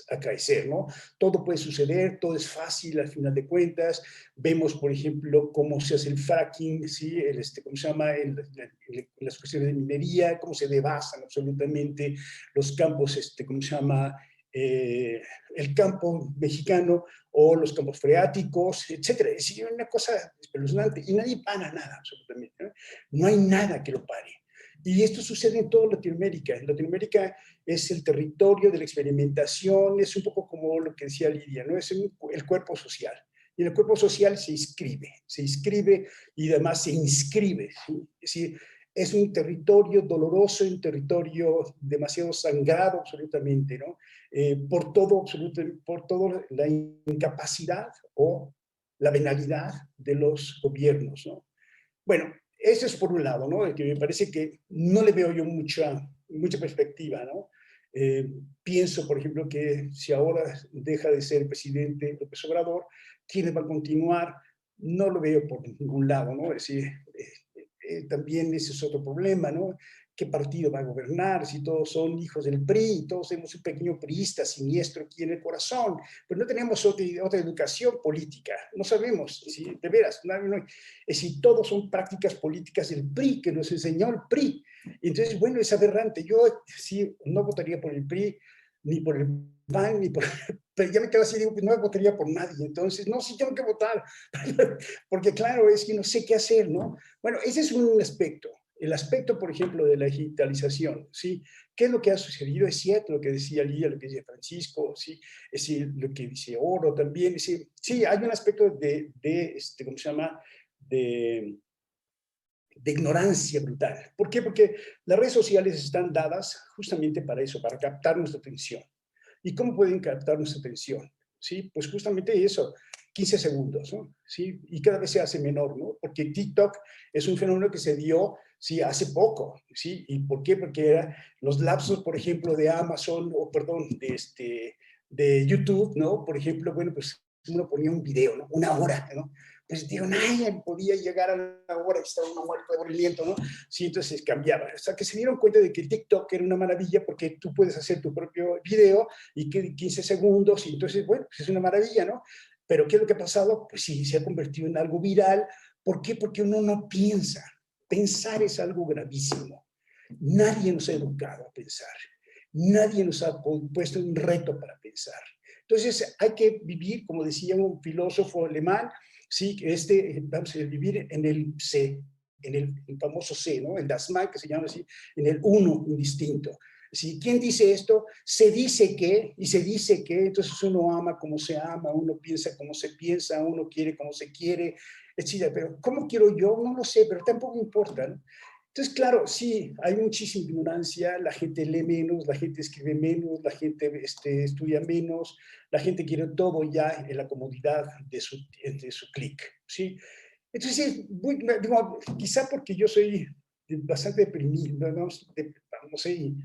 acaecer, ¿no? Todo puede suceder, todo es fácil al final de cuentas. Vemos, por ejemplo, cómo se hace el fracking, ¿sí? ¿Cómo se llama? Las cuestiones de minería, cómo se devasan absolutamente los campos, ¿cómo se llama? El campo mexicano o los campos freáticos, etcétera. Es decir, una cosa espeluznante y nadie para nada, absolutamente, ¿no? No hay nada que lo pare. Y esto sucede en toda Latinoamérica. Latinoamérica es el territorio de la experimentación, es un poco como lo que decía Lidia, ¿no? Es el cuerpo social. Y el cuerpo social se inscribe y además se inscribe, ¿sí? Es decir, es un territorio doloroso, un territorio demasiado sangrado absolutamente, ¿no? Por todo la incapacidad o la venalidad de los gobiernos, ¿no? Bueno, eso es por un lado, ¿no? Que me parece que no le veo yo mucha perspectiva, ¿no? Pienso, por ejemplo, que si ahora deja de ser presidente López Obrador, ¿quién va a continuar? No lo veo por ningún lado, ¿no? Es decir, también ese es otro problema, ¿no? ¿Qué partido va a gobernar? Si todos son hijos del PRI, todos tenemos un pequeño priista siniestro aquí en el corazón, pero no tenemos otra educación política, no sabemos, ¿sí? De veras, es decir, todos son prácticas políticas del PRI, que nos enseñó el PRI. Entonces, bueno, es aberrante. Yo sí, no votaría por el PRI, ni por el PAN, ni por... Pero ya me quedo así, digo, pues no votaría por nadie. Entonces, no, sí tengo que votar. Porque claro, es que no sé qué hacer, ¿no? Bueno, ese es un aspecto. El aspecto, por ejemplo, de la digitalización, ¿sí? ¿Qué es lo que ha sucedido? Es cierto lo que decía Lía, lo que decía Francisco, ¿sí? Es decir, lo que dice Oro también. Es decir, sí, hay un aspecto ¿cómo se llama? De ignorancia brutal. ¿Por qué? Porque las redes sociales están dadas justamente para eso, para captar nuestra atención. ¿Y cómo pueden captar nuestra atención? ¿Sí? Pues justamente eso, 15 segundos, ¿no? ¿Sí? Y cada vez se hace menor, ¿no? Porque TikTok es un fenómeno que se dio, sí, hace poco, ¿sí? ¿Y por qué? Porque eran los lapsos, por ejemplo, de Amazon, o perdón, de YouTube, ¿no? Por ejemplo, bueno, pues uno ponía un video, ¿no? 1 hora, ¿no? Pues digo, nadie podía llegar a la hora y estaba uno muerto de aburrimiento, ¿no? Sí, entonces cambiaba. O sea, que se dieron cuenta de que el TikTok era una maravilla porque tú puedes hacer tu propio video y que 15 segundos, y entonces, bueno, pues es una maravilla, ¿no? Pero ¿qué es lo que ha pasado? Pues sí, se ha convertido en algo viral. ¿Por qué? Porque uno no piensa. Pensar es algo gravísimo. Nadie nos ha educado a pensar. Nadie nos ha puesto un reto para pensar. Entonces hay que vivir, como decía un filósofo alemán, sí, vamos a vivir en el C, en el famoso C, ¿no? El Das Man, que se llama así, en el uno indistinto. ¿Sí? ¿Quién dice esto? Se dice que, y se dice que, entonces uno ama como se ama, uno piensa como se piensa, uno quiere como se quiere, etc. Pero ¿cómo quiero yo? No lo sé, pero tampoco importa, ¿no? Entonces, claro, sí, hay muchísima ignorancia, la gente lee menos, la gente escribe menos, la gente estudia menos, la gente quiere todo ya en la comodidad de su clic, ¿sí? Entonces, digo, quizá porque yo soy bastante deprimido, no sé,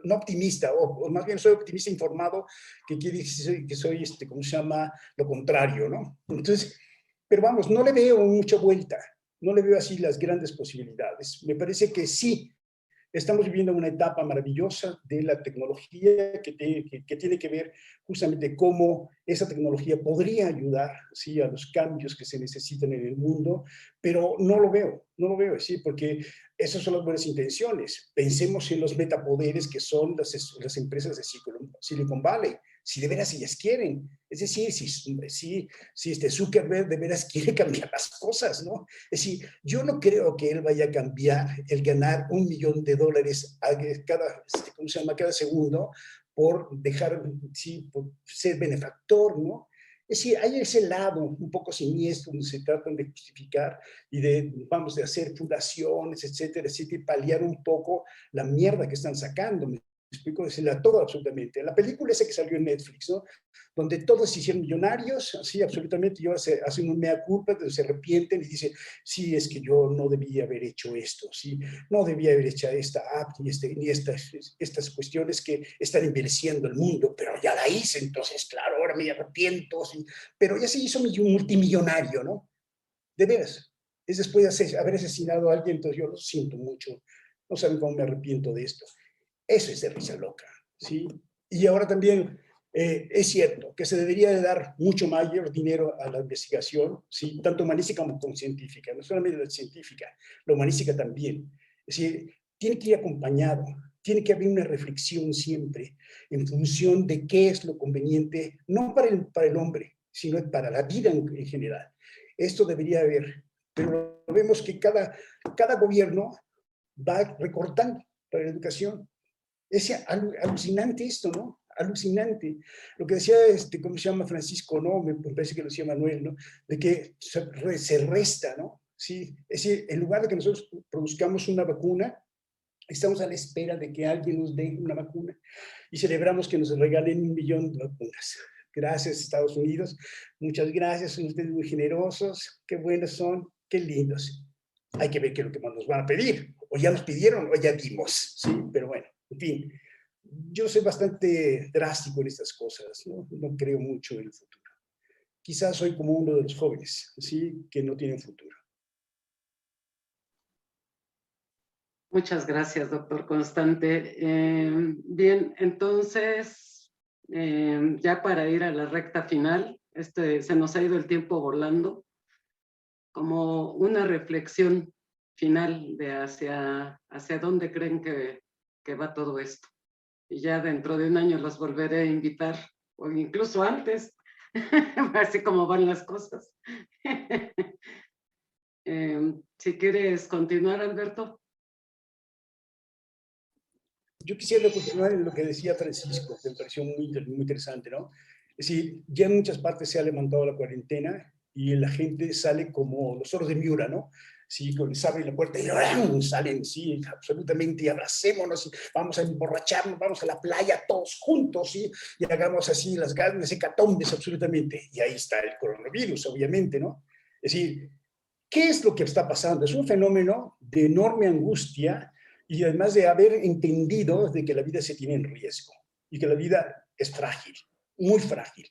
no optimista, o más bien soy optimista informado, que quiere decir que soy, ¿cómo se llama? Lo contrario, ¿no? Entonces, pero vamos, no le veo mucha vuelta, no le veo así las grandes posibilidades. Me parece que sí, estamos viviendo una etapa maravillosa de la tecnología que tiene que ver justamente cómo esa tecnología podría ayudar, ¿sí?, a los cambios que se necesitan en el mundo, pero no lo veo, ¿sí?, porque esas son las buenas intenciones. Pensemos en los metapoderes que son las empresas de Silicon Valley, si de veras ellas quieren. Es decir, si Zuckerberg de veras quiere cambiar las cosas, ¿no? Es decir, yo no creo que él vaya a cambiar el ganar $1 millón cada segundo por dejar, sí, por ser benefactor, ¿no? Es decir, hay ese lado un poco siniestro donde se tratan de justificar y de hacer fundaciones, etcétera, etcétera, y paliar un poco la mierda que están sacando. ¿Me explico? Decirle todo absolutamente. La película esa que salió en Netflix, ¿no? Donde todos se hicieron millonarios, así absolutamente, y ahora hacen un mea culpa, se arrepienten y dicen, sí, es que yo no debía haber hecho esto, sí, no debía haber hecho esta app, ni estas cuestiones que están envileciendo el mundo, pero ya la hice, entonces, claro, ahora me arrepiento, sí, pero ya se hizo multimillonario, ¿no? De veras. Es después de haber asesinado a alguien, entonces yo lo siento mucho, no saben cómo me arrepiento de esto. Eso es de risa loca, ¿sí? Y ahora también es cierto que se debería de dar mucho mayor dinero a la investigación, ¿sí? Tanto humanística como científica, no solamente la científica, la humanística también. Es decir, tiene que ir acompañado, tiene que haber una reflexión siempre en función de qué es lo conveniente, no para el hombre, sino para la vida en general. Esto debería haber, pero vemos que cada gobierno va recortando para la educación. Es alucinante esto, ¿no? Alucinante. Lo que decía, ¿cómo se llama Francisco? No, me parece que lo decía Manuel, ¿no? De que se resta, ¿no? Sí, es decir, en lugar de que nosotros produzcamos una vacuna, estamos a la espera de que alguien nos dé una vacuna y celebramos que nos regalen 1 millón de vacunas. Gracias, Estados Unidos. Muchas gracias, son ustedes muy generosos. Qué buenos son, qué lindos. Hay que ver qué es lo que más nos van a pedir. O ya nos pidieron o ya dimos, ¿sí? Pero bueno, en fin. Yo soy bastante drástico en estas cosas, ¿no? No creo mucho en el futuro. Quizás soy como uno de los jóvenes, ¿sí?, que no tienen futuro. Muchas gracias, doctor Constante. Bien, entonces, ya para ir a la recta final, se nos ha ido el tiempo volando, como una reflexión final de hacia dónde creen que va todo esto. y ya dentro de un año los volveré a invitar, o incluso antes, así como van las cosas. Si quieres continuar, Alberto. Yo quisiera continuar en lo que decía Francisco, que me pareció muy interesante, ¿no? Es decir, ya en muchas partes se ha levantado la cuarentena y la gente sale como los zorros de Miura, ¿no? Sí, les abren la puerta y ¡ram! Salen, sí, absolutamente, y abracémonos, y vamos a emborracharnos, vamos a la playa todos juntos, ¿sí? Y hagamos así las grandes hecatombes, absolutamente. Y ahí está el coronavirus, obviamente, ¿no? Es decir, ¿qué es lo que está pasando? Es un fenómeno de enorme angustia y además de haber entendido de que la vida se tiene en riesgo y que la vida es frágil, muy frágil,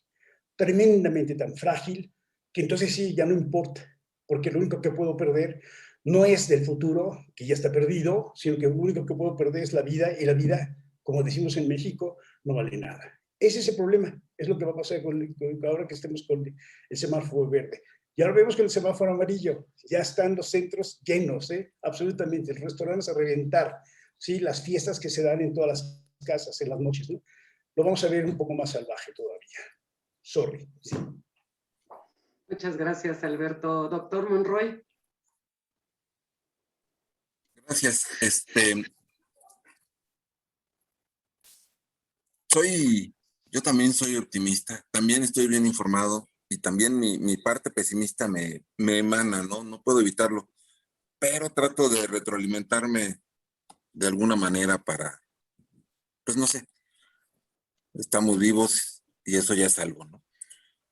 tremendamente tan frágil que entonces sí, ya no importa, porque lo único que puedo perder no es del futuro, que ya está perdido, sino que lo único que puedo perder es la vida, y la vida, como decimos en México, no vale nada. Ese es el problema, es lo que va a pasar ahora que estemos con el semáforo verde. Y ahora vemos que el semáforo amarillo ya están los centros llenos, absolutamente, el restaurante a reventar, ¿sí? Las fiestas que se dan en todas las casas en las noches, ¿no? Lo vamos a ver un poco más salvaje todavía. Sorry. Sí. Muchas gracias, Alberto. Doctor Monroy. Gracias. Yo también soy optimista, también estoy bien informado y también mi parte pesimista me emana, ¿no? No puedo evitarlo, pero trato de retroalimentarme de alguna manera para, pues no sé, estamos vivos y eso ya es algo, ¿no?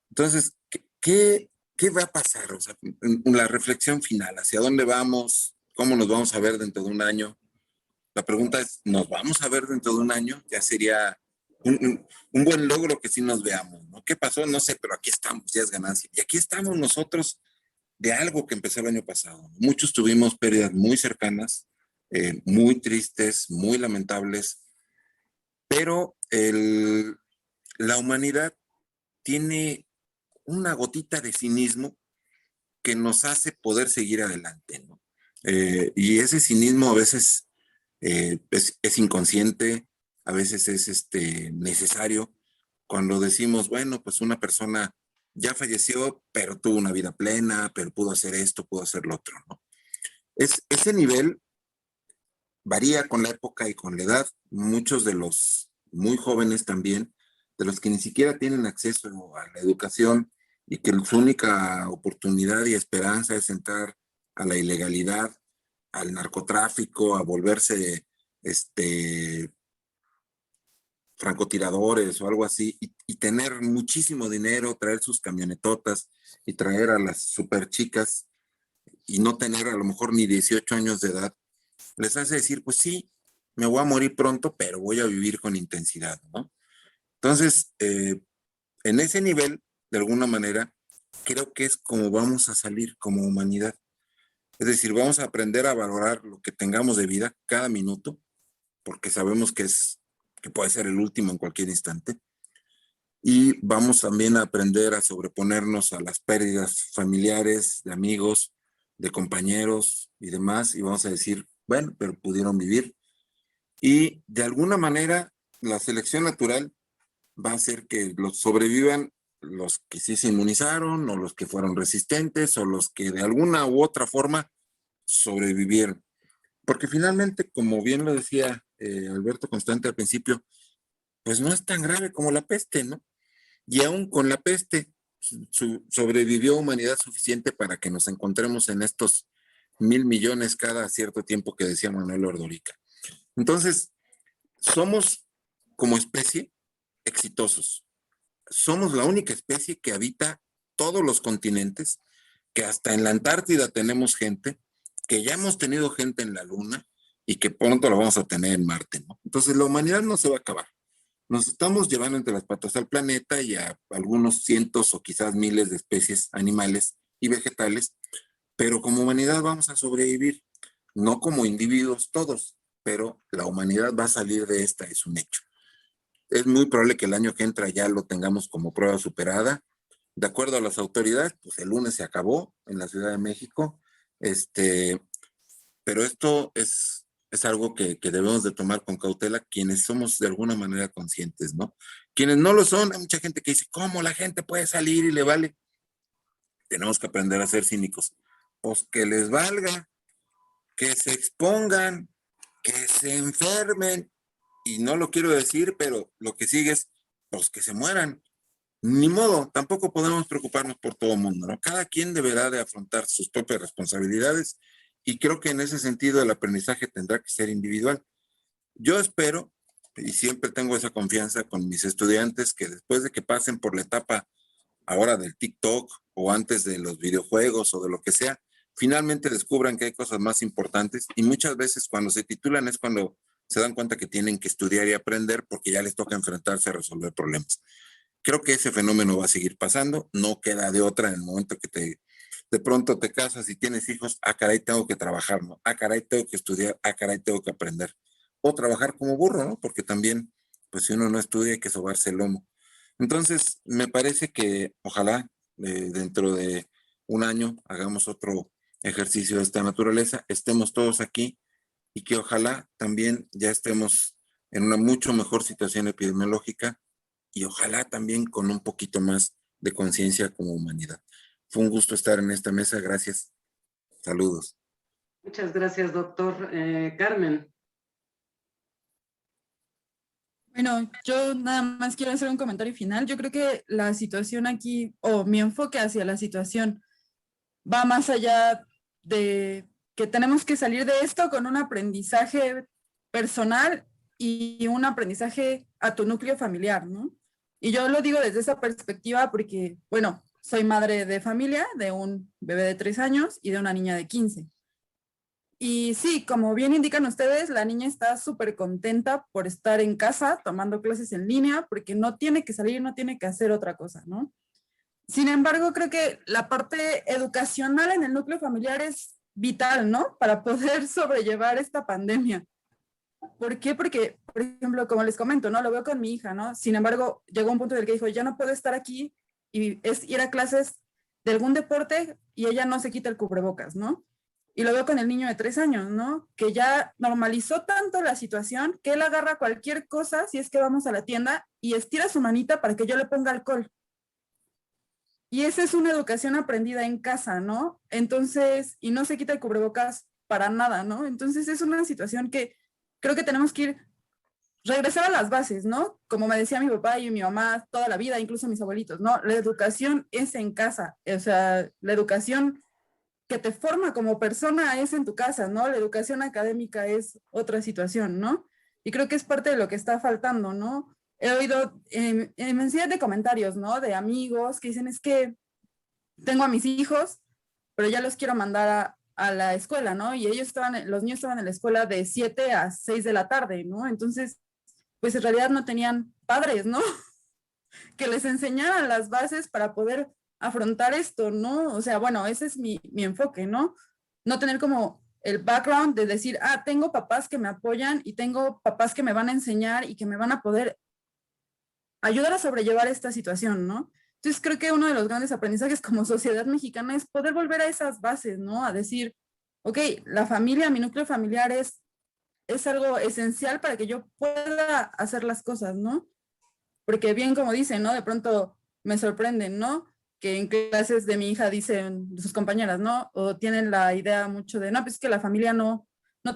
Entonces, ¿qué va a pasar? O sea, la reflexión final, ¿hacia dónde vamos? ¿Cómo nos vamos a ver dentro de un año? La pregunta es, ¿nos vamos a ver dentro de un año? Ya sería un buen logro que sí nos veamos, ¿no? ¿Qué pasó? No sé, pero aquí estamos, ya es ganancia. Y aquí estamos nosotros de algo que empezó el año pasado. Muchos tuvimos pérdidas muy cercanas, muy tristes, muy lamentables, pero la humanidad tiene una gotita de cinismo que nos hace poder seguir adelante, ¿no? Y ese cinismo a veces es inconsciente, a veces es necesario. Cuando decimos, bueno, pues una persona ya falleció, pero tuvo una vida plena, pero pudo hacer esto, pudo hacer lo otro, ¿no? Ese nivel varía con la época y con la edad. Muchos de los muy jóvenes también, de los que ni siquiera tienen acceso a la educación y que su única oportunidad y esperanza es entrar a la ilegalidad, al narcotráfico, a volverse francotiradores o algo así, y tener muchísimo dinero, traer sus camionetotas y traer a las super chicas y no tener a lo mejor ni 18 años de edad, les hace decir, pues sí, me voy a morir pronto, pero voy a vivir con intensidad, ¿no? Entonces, en ese nivel, de alguna manera, creo que es como vamos a salir como humanidad. Es decir, vamos a aprender a valorar lo que tengamos de vida cada minuto, porque sabemos que puede ser el último en cualquier instante. Y vamos también a aprender a sobreponernos a las pérdidas familiares, de amigos, de compañeros y demás. Y vamos a decir, bueno, pero pudieron vivir. Y de alguna manera, la selección natural va a hacer que los sobrevivan los que sí se inmunizaron, o los que fueron resistentes, o los que de alguna u otra forma sobrevivieron. Porque finalmente, como bien lo decía Alberto Constante al principio, pues no es tan grave como la peste, ¿no? Y aún con la peste sobrevivió humanidad suficiente para que nos encontremos en estos 1,000 millones cada cierto tiempo que decía Manuel Ordorica. Entonces, somos como especie exitosos. Somos la única especie que habita todos los continentes, que hasta en la Antártida tenemos gente, que ya hemos tenido gente en la Luna y que pronto lo vamos a tener en Marte, ¿no? Entonces la humanidad no se va a acabar. Nos estamos llevando entre las patas al planeta y a algunos cientos o quizás miles de especies animales y vegetales, pero como humanidad vamos a sobrevivir, no como individuos todos, pero la humanidad va a salir de esta, es un hecho. Es muy probable que el año que entra ya lo tengamos como prueba superada. De acuerdo a las autoridades, pues el lunes se acabó en la Ciudad de México, pero esto es es algo que debemos de tomar con cautela quienes somos de alguna manera conscientes, ¿no? Quienes no lo son, hay mucha gente que dice, ¿cómo la gente puede salir y le vale? Tenemos que aprender a ser cínicos. Pues que les valga, que se expongan, que se enfermen, y no lo quiero decir, pero lo que sigue es, pues que se mueran. Ni modo, tampoco podemos preocuparnos por todo el mundo, ¿no? Cada quien deberá de afrontar sus propias responsabilidades y creo que en ese sentido el aprendizaje tendrá que ser individual. Yo espero, y siempre tengo esa confianza con mis estudiantes, que después de que pasen por la etapa ahora del TikTok o antes de los videojuegos o de lo que sea, finalmente descubran que hay cosas más importantes y muchas veces cuando se titulan es cuando se dan cuenta que tienen que estudiar y aprender porque ya les toca enfrentarse a resolver problemas. Creo que ese fenómeno va a seguir pasando, no queda de otra en el momento que de pronto te casas y tienes hijos, ah, caray, tengo que trabajar, ¿no? Ah, caray, tengo que estudiar, ah, caray, tengo que aprender. O trabajar como burro, ¿no? Porque también, pues si uno no estudia hay que sobarse el lomo. Entonces, me parece que ojalá dentro de un año hagamos otro ejercicio de esta naturaleza, estemos todos aquí y que ojalá también ya estemos en una mucho mejor situación epidemiológica y ojalá también con un poquito más de conciencia como humanidad. Fue un gusto estar en esta mesa, gracias. Saludos. Muchas gracias, doctor. Carmen. Bueno, yo nada más quiero hacer un comentario final. Yo creo que la situación aquí, o mi enfoque hacia la situación, va más allá de que tenemos que salir de esto con un aprendizaje personal y un aprendizaje a tu núcleo familiar, ¿no? Y yo lo digo desde esa perspectiva porque, bueno, soy madre de familia de un bebé de 3 años y de una niña de 15. Y sí, como bien indican ustedes, la niña está súper contenta por estar en casa tomando clases en línea porque no tiene que salir, no tiene que hacer otra cosa, ¿no? Sin embargo, creo que la parte educacional en el núcleo familiar es vital, ¿no? Para poder sobrellevar esta pandemia. ¿Por qué? Porque, por ejemplo, como les comento, ¿no? Lo veo con mi hija, ¿no? Sin embargo, llegó un punto en el que dijo, ya no puedo estar aquí y es ir a clases de algún deporte y ella no se quita el cubrebocas, ¿no? Y lo veo con el niño de 3 años, ¿no? Que ya normalizó tanto la situación que él agarra cualquier cosa si es que vamos a la tienda y estira su manita para que yo le ponga alcohol. Y esa es una educación aprendida en casa, ¿no? Entonces, y no se quita el cubrebocas para nada, ¿no? Entonces es una situación que creo que tenemos que regresar a las bases, ¿no? Como me decía mi papá y mi mamá toda la vida, incluso mis abuelitos, ¿no? La educación es en casa, o sea, la educación que te forma como persona es en tu casa, ¿no? La educación académica es otra situación, ¿no? Y creo que es parte de lo que está faltando, ¿no? He oído menciones de comentarios, ¿no? De amigos que dicen, es que tengo a mis hijos, pero ya los quiero mandar a la escuela, ¿no? Y los niños estaban en la escuela de 7 a 6 de la tarde, ¿no? Entonces, pues en realidad no tenían padres, ¿no? Que les enseñaran las bases para poder afrontar esto, ¿no? O sea, bueno, ese es mi enfoque, ¿no? No tener como el background de decir, ah, tengo papás que me apoyan y tengo papás que me van a enseñar y que me van a poder ayudar a sobrellevar esta situación, ¿no? Entonces creo que uno de los grandes aprendizajes como sociedad mexicana es poder volver a esas bases, ¿no? A decir, ok, la familia, mi núcleo familiar es algo esencial para que yo pueda hacer las cosas, ¿no? Porque bien como dicen, ¿no? De pronto me sorprenden, ¿no? Que en clases de mi hija dicen sus compañeras, ¿no? O tienen la idea mucho de, no, pues es que la familia no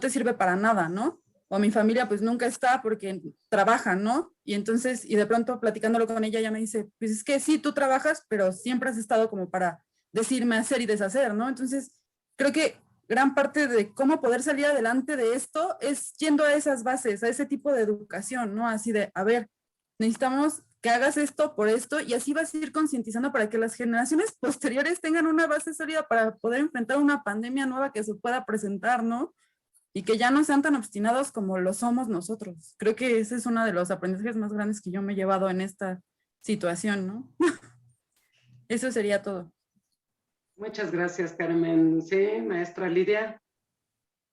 te sirve para nada, ¿no? O mi familia pues nunca está porque trabajan, ¿no? Y entonces, y de pronto platicándolo con ella me dice, pues es que sí, tú trabajas, pero siempre has estado como para decirme hacer y deshacer, ¿no? Entonces, creo que gran parte de cómo poder salir adelante de esto es yendo a esas bases, a ese tipo de educación, ¿no? Así de, a ver, necesitamos que hagas esto por esto y así vas a ir concientizando para que las generaciones posteriores tengan una base sólida para poder enfrentar una pandemia nueva que se pueda presentar, ¿no? Y que ya no sean tan obstinados como lo somos nosotros. Creo que ese es uno de los aprendizajes más grandes que yo me he llevado en esta situación, ¿no? Eso sería todo. Muchas gracias, Carmen. Sí, maestra Lidia.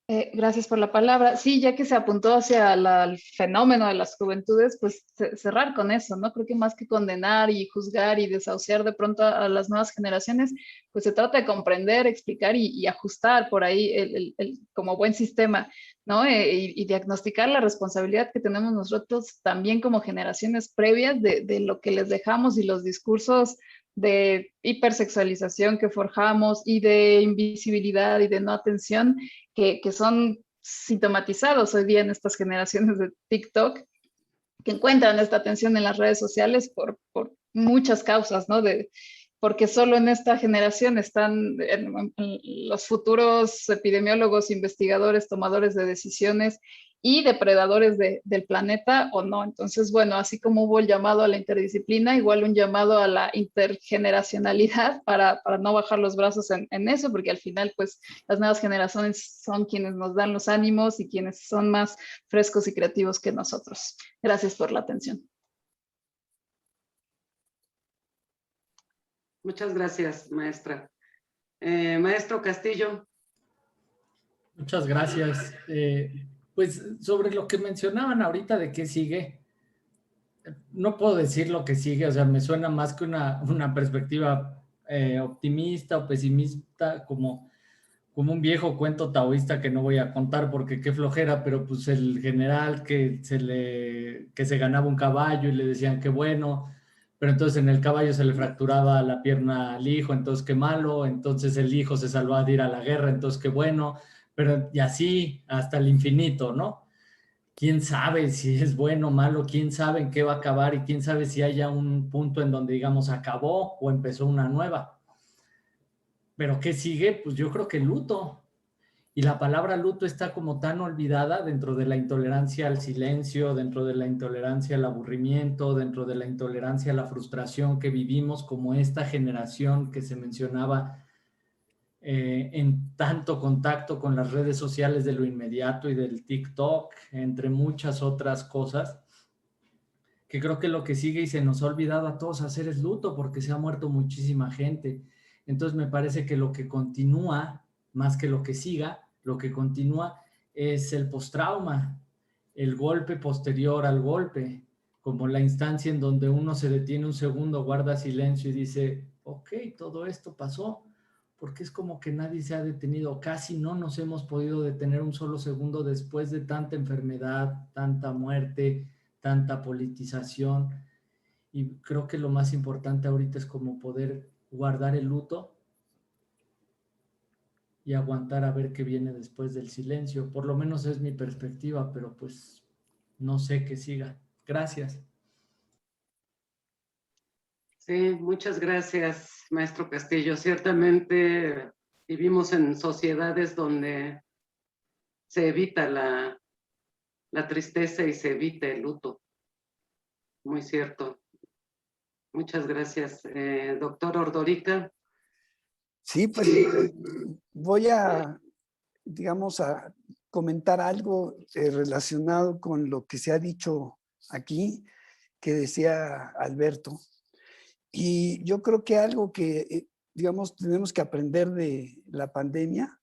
Gracias por la palabra. Sí, ya que se apuntó hacia el fenómeno de las juventudes, pues cerrar con eso, ¿no? Creo que más que condenar y juzgar y desahuciar de pronto a las nuevas generaciones, pues se trata de comprender, explicar y ajustar por ahí como buen sistema, ¿no? Y diagnosticar la responsabilidad que tenemos nosotros también como generaciones previas de lo que les dejamos y los discursos de hipersexualización que forjamos y de invisibilidad y de no atención que son sintomatizados hoy día en estas generaciones de TikTok, que encuentran esta atención en las redes sociales por muchas causas, ¿no? Porque solo en esta generación están los futuros epidemiólogos, investigadores, tomadores de decisiones y depredadores del planeta o no. Entonces, bueno, así como hubo el llamado a la interdisciplina, igual un llamado a la intergeneracionalidad para no bajar los brazos en eso, porque al final, pues, las nuevas generaciones son quienes nos dan los ánimos y quienes son más frescos y creativos que nosotros. Gracias por la atención. Muchas gracias, maestra. Maestro Castillo. Muchas gracias. Pues sobre lo que mencionaban ahorita de qué sigue, no puedo decir lo que sigue, o sea, me suena más que una perspectiva optimista o pesimista, como un viejo cuento taoísta que no voy a contar porque qué flojera, pero pues el general que se ganaba un caballo y le decían qué bueno, pero entonces en el caballo se le fracturaba la pierna al hijo, entonces qué malo, entonces el hijo se salvaba de ir a la guerra, entonces qué bueno, pero y así hasta el infinito, ¿no? ¿Quién sabe si es bueno o malo? ¿Quién sabe en qué va a acabar? Y quién sabe si haya un punto en donde, digamos, acabó o empezó una nueva. ¿Pero qué sigue? Pues yo creo que el luto. Y la palabra luto está como tan olvidada dentro de la intolerancia al silencio, dentro de la intolerancia al aburrimiento, dentro de la intolerancia a la frustración que vivimos como esta generación que se mencionaba en tanto contacto con las redes sociales de lo inmediato y del TikTok, entre muchas otras cosas, que creo que lo que sigue y se nos ha olvidado a todos hacer es luto porque se ha muerto muchísima gente. Entonces me parece que lo que continúa, más que lo que siga, lo que continúa es el postrauma, el golpe posterior al golpe, como la instancia en donde uno se detiene un segundo, guarda silencio y dice, ok, todo esto pasó, porque es como que nadie se ha detenido, casi no nos hemos podido detener un solo segundo después de tanta enfermedad, tanta muerte, tanta politización, y creo que lo más importante ahorita es como poder guardar el luto y aguantar a ver qué viene después del silencio. Por lo menos es mi perspectiva, pero pues no sé qué siga. Gracias. Sí, muchas gracias, maestro Castillo. Ciertamente vivimos en sociedades donde se evita la tristeza y se evita el luto. Muy cierto. Muchas gracias. Doctor Ordorica. Sí, pues voy a, digamos, a comentar algo relacionado con lo que se ha dicho aquí, que decía Alberto. Y yo creo que algo que, digamos, tenemos que aprender de la pandemia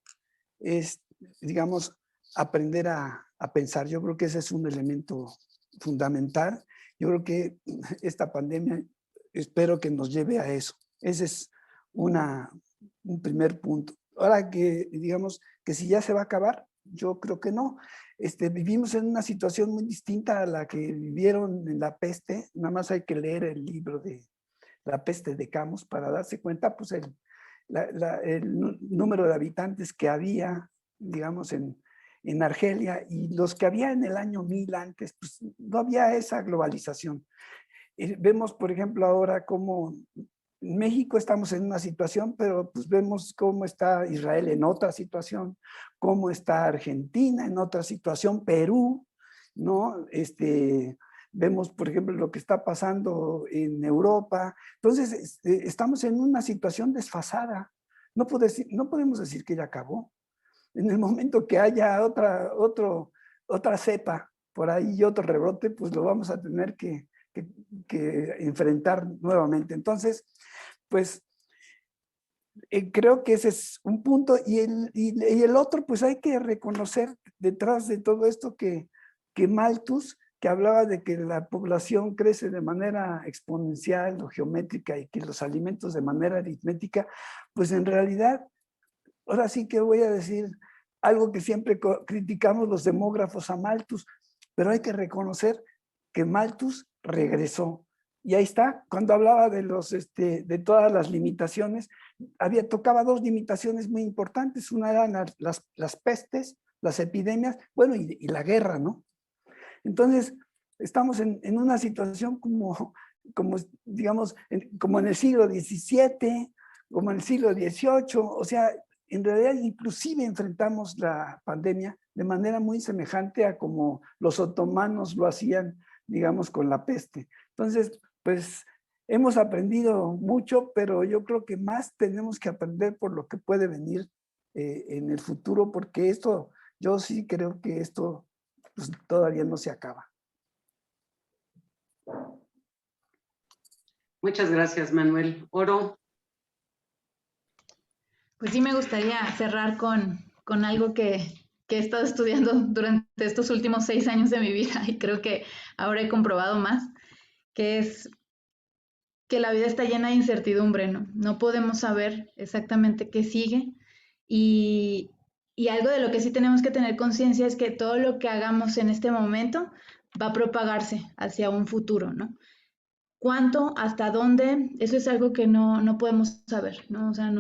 es, digamos, aprender a pensar. Yo creo que ese es un elemento fundamental. Yo creo que esta pandemia, espero que nos lleve a eso. Ese es un primer punto. Ahora que, digamos, que si ya se va a acabar, yo creo que no. Vivimos en una situación muy distinta a la que vivieron en la peste. Nada más hay que leer el libro de La peste de Camus para darse cuenta, pues, el número de habitantes que había, digamos, en Argelia, y los que había en el año 1000 antes, pues no había esa globalización. Vemos, por ejemplo, ahora cómo en México estamos en una situación, pero pues vemos cómo está Israel en otra situación, cómo está Argentina en otra situación, Perú, ¿no? Vemos, por ejemplo, lo que está pasando en Europa. Entonces, estamos en una situación desfasada. No podemos decir que ya acabó. En el momento que haya otra cepa por ahí y otro rebrote, pues lo vamos a tener que enfrentar nuevamente. Entonces, pues, creo que ese es un punto. Y el otro, pues hay que reconocer detrás de todo esto que Malthus, que hablaba de que la población crece de manera exponencial o geométrica y que los alimentos de manera aritmética, pues en realidad, ahora sí que voy a decir algo que siempre criticamos los demógrafos a Malthus, pero hay que reconocer que Malthus regresó. Y ahí está, cuando hablaba de de todas las limitaciones, tocaba dos limitaciones muy importantes. Una eran las pestes, las epidemias, bueno, y la guerra, ¿no? Entonces, estamos en una situación como digamos, como en el siglo XVII, como en el siglo XVIII, o sea, en realidad inclusive enfrentamos la pandemia de manera muy semejante a como los otomanos lo hacían, digamos, con la peste. Entonces, pues hemos aprendido mucho, pero yo creo que más tenemos que aprender por lo que puede venir en el futuro, porque yo sí creo que esto pues, todavía no se acaba. Muchas gracias, Manuel. Oro. Pues sí, me gustaría cerrar con algo que he estado estudiando durante estos últimos 6 años de mi vida y creo que ahora he comprobado más, que es que la vida está llena de incertidumbre, ¿no? No podemos saber exactamente qué sigue y algo de lo que sí tenemos que tener conciencia es que todo lo que hagamos en este momento va a propagarse hacia un futuro, ¿no? ¿Cuánto? ¿Hasta dónde? Eso es algo que no podemos saber, ¿no? O sea,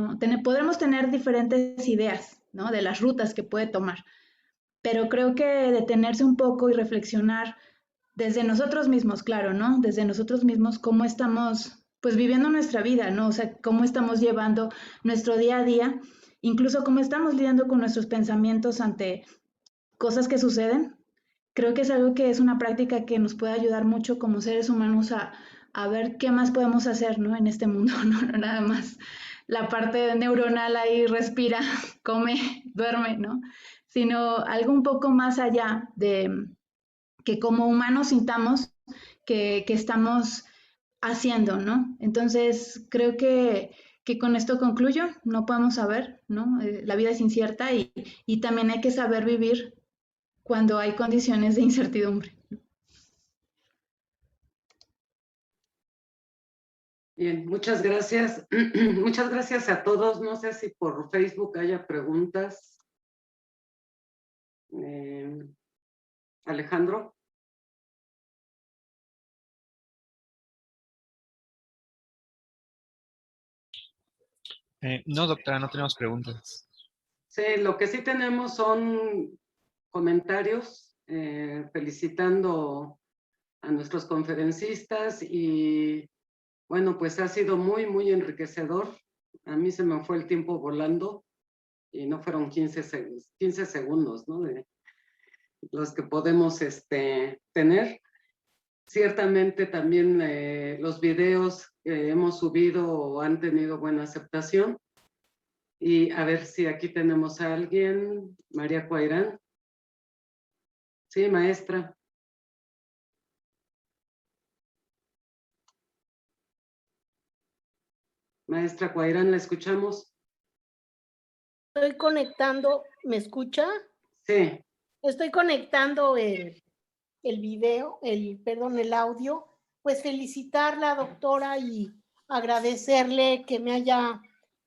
podremos tener diferentes ideas, ¿no? De las rutas que puede tomar, pero creo que detenerse un poco y reflexionar desde nosotros mismos, claro, ¿no? Desde nosotros mismos, cómo estamos, pues, viviendo nuestra vida, ¿no? O sea, cómo estamos llevando nuestro día a día, incluso cómo estamos lidiando con nuestros pensamientos ante cosas que suceden. Creo que es algo que es una práctica que nos puede ayudar mucho como seres humanos a ver qué más podemos hacer, ¿no? En este mundo, no nada más la parte neuronal ahí respira, come, duerme, ¿no? Sino algo un poco más allá de que como humanos sintamos que estamos haciendo, ¿no? Entonces, creo que con esto concluyo, no podemos saber, ¿no? La vida es incierta y también hay que saber vivir cuando hay condiciones de incertidumbre. Bien, muchas gracias. Muchas gracias a todos. No sé si por Facebook haya preguntas. Alejandro. No, doctora, no tenemos preguntas. Sí, lo que sí tenemos son comentarios felicitando a nuestros conferencistas y bueno, pues ha sido muy, muy enriquecedor. A mí se me fue el tiempo volando y no fueron 15 segundos, ¿no? De los que podemos tener. Ciertamente también los videos que hemos subido han tenido buena aceptación. Y a ver si aquí tenemos a alguien, María Cuairán. Sí, maestra. Maestra Cuairán, ¿la escuchamos? Estoy conectando, ¿me escucha? Sí. Estoy conectando el video, el audio. Pues felicitarla, doctora, y agradecerle que me haya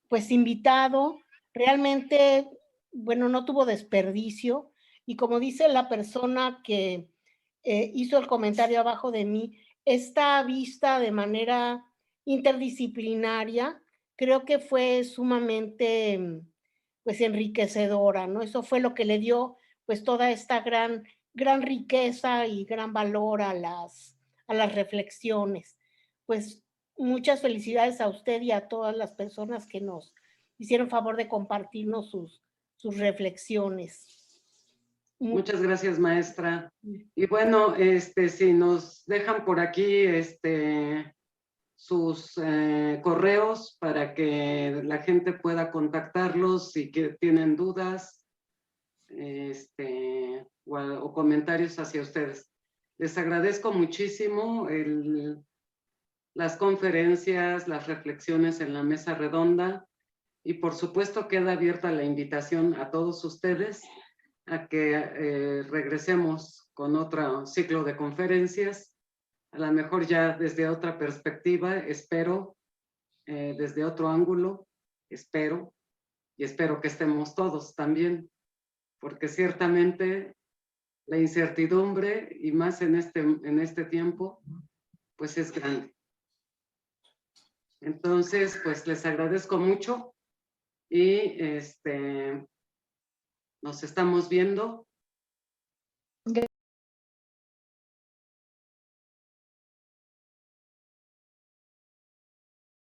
pues invitado. Realmente, bueno, no tuvo desperdicio. Y como dice la persona que hizo el comentario abajo de mí, esta vista de manera interdisciplinaria, creo que fue sumamente pues enriquecedora, ¿no? Eso fue lo que le dio pues toda esta gran riqueza y gran valor a las reflexiones. Pues muchas felicidades a usted y a todas las personas que nos hicieron favor de compartirnos sus reflexiones. Muchas gracias, maestra. Y bueno, si nos dejan por aquí sus correos para que la gente pueda contactarlos si tienen dudas o comentarios hacia ustedes. Les agradezco muchísimo las conferencias, las reflexiones en la mesa redonda Y por supuesto queda abierta la invitación a todos ustedes a que regresemos con otro ciclo de conferencias, a lo mejor ya desde otra perspectiva, espero, desde otro ángulo, espero, y espero que estemos todos también, porque ciertamente la incertidumbre, y más en este tiempo, pues es grande. Entonces, pues les agradezco mucho y nos estamos viendo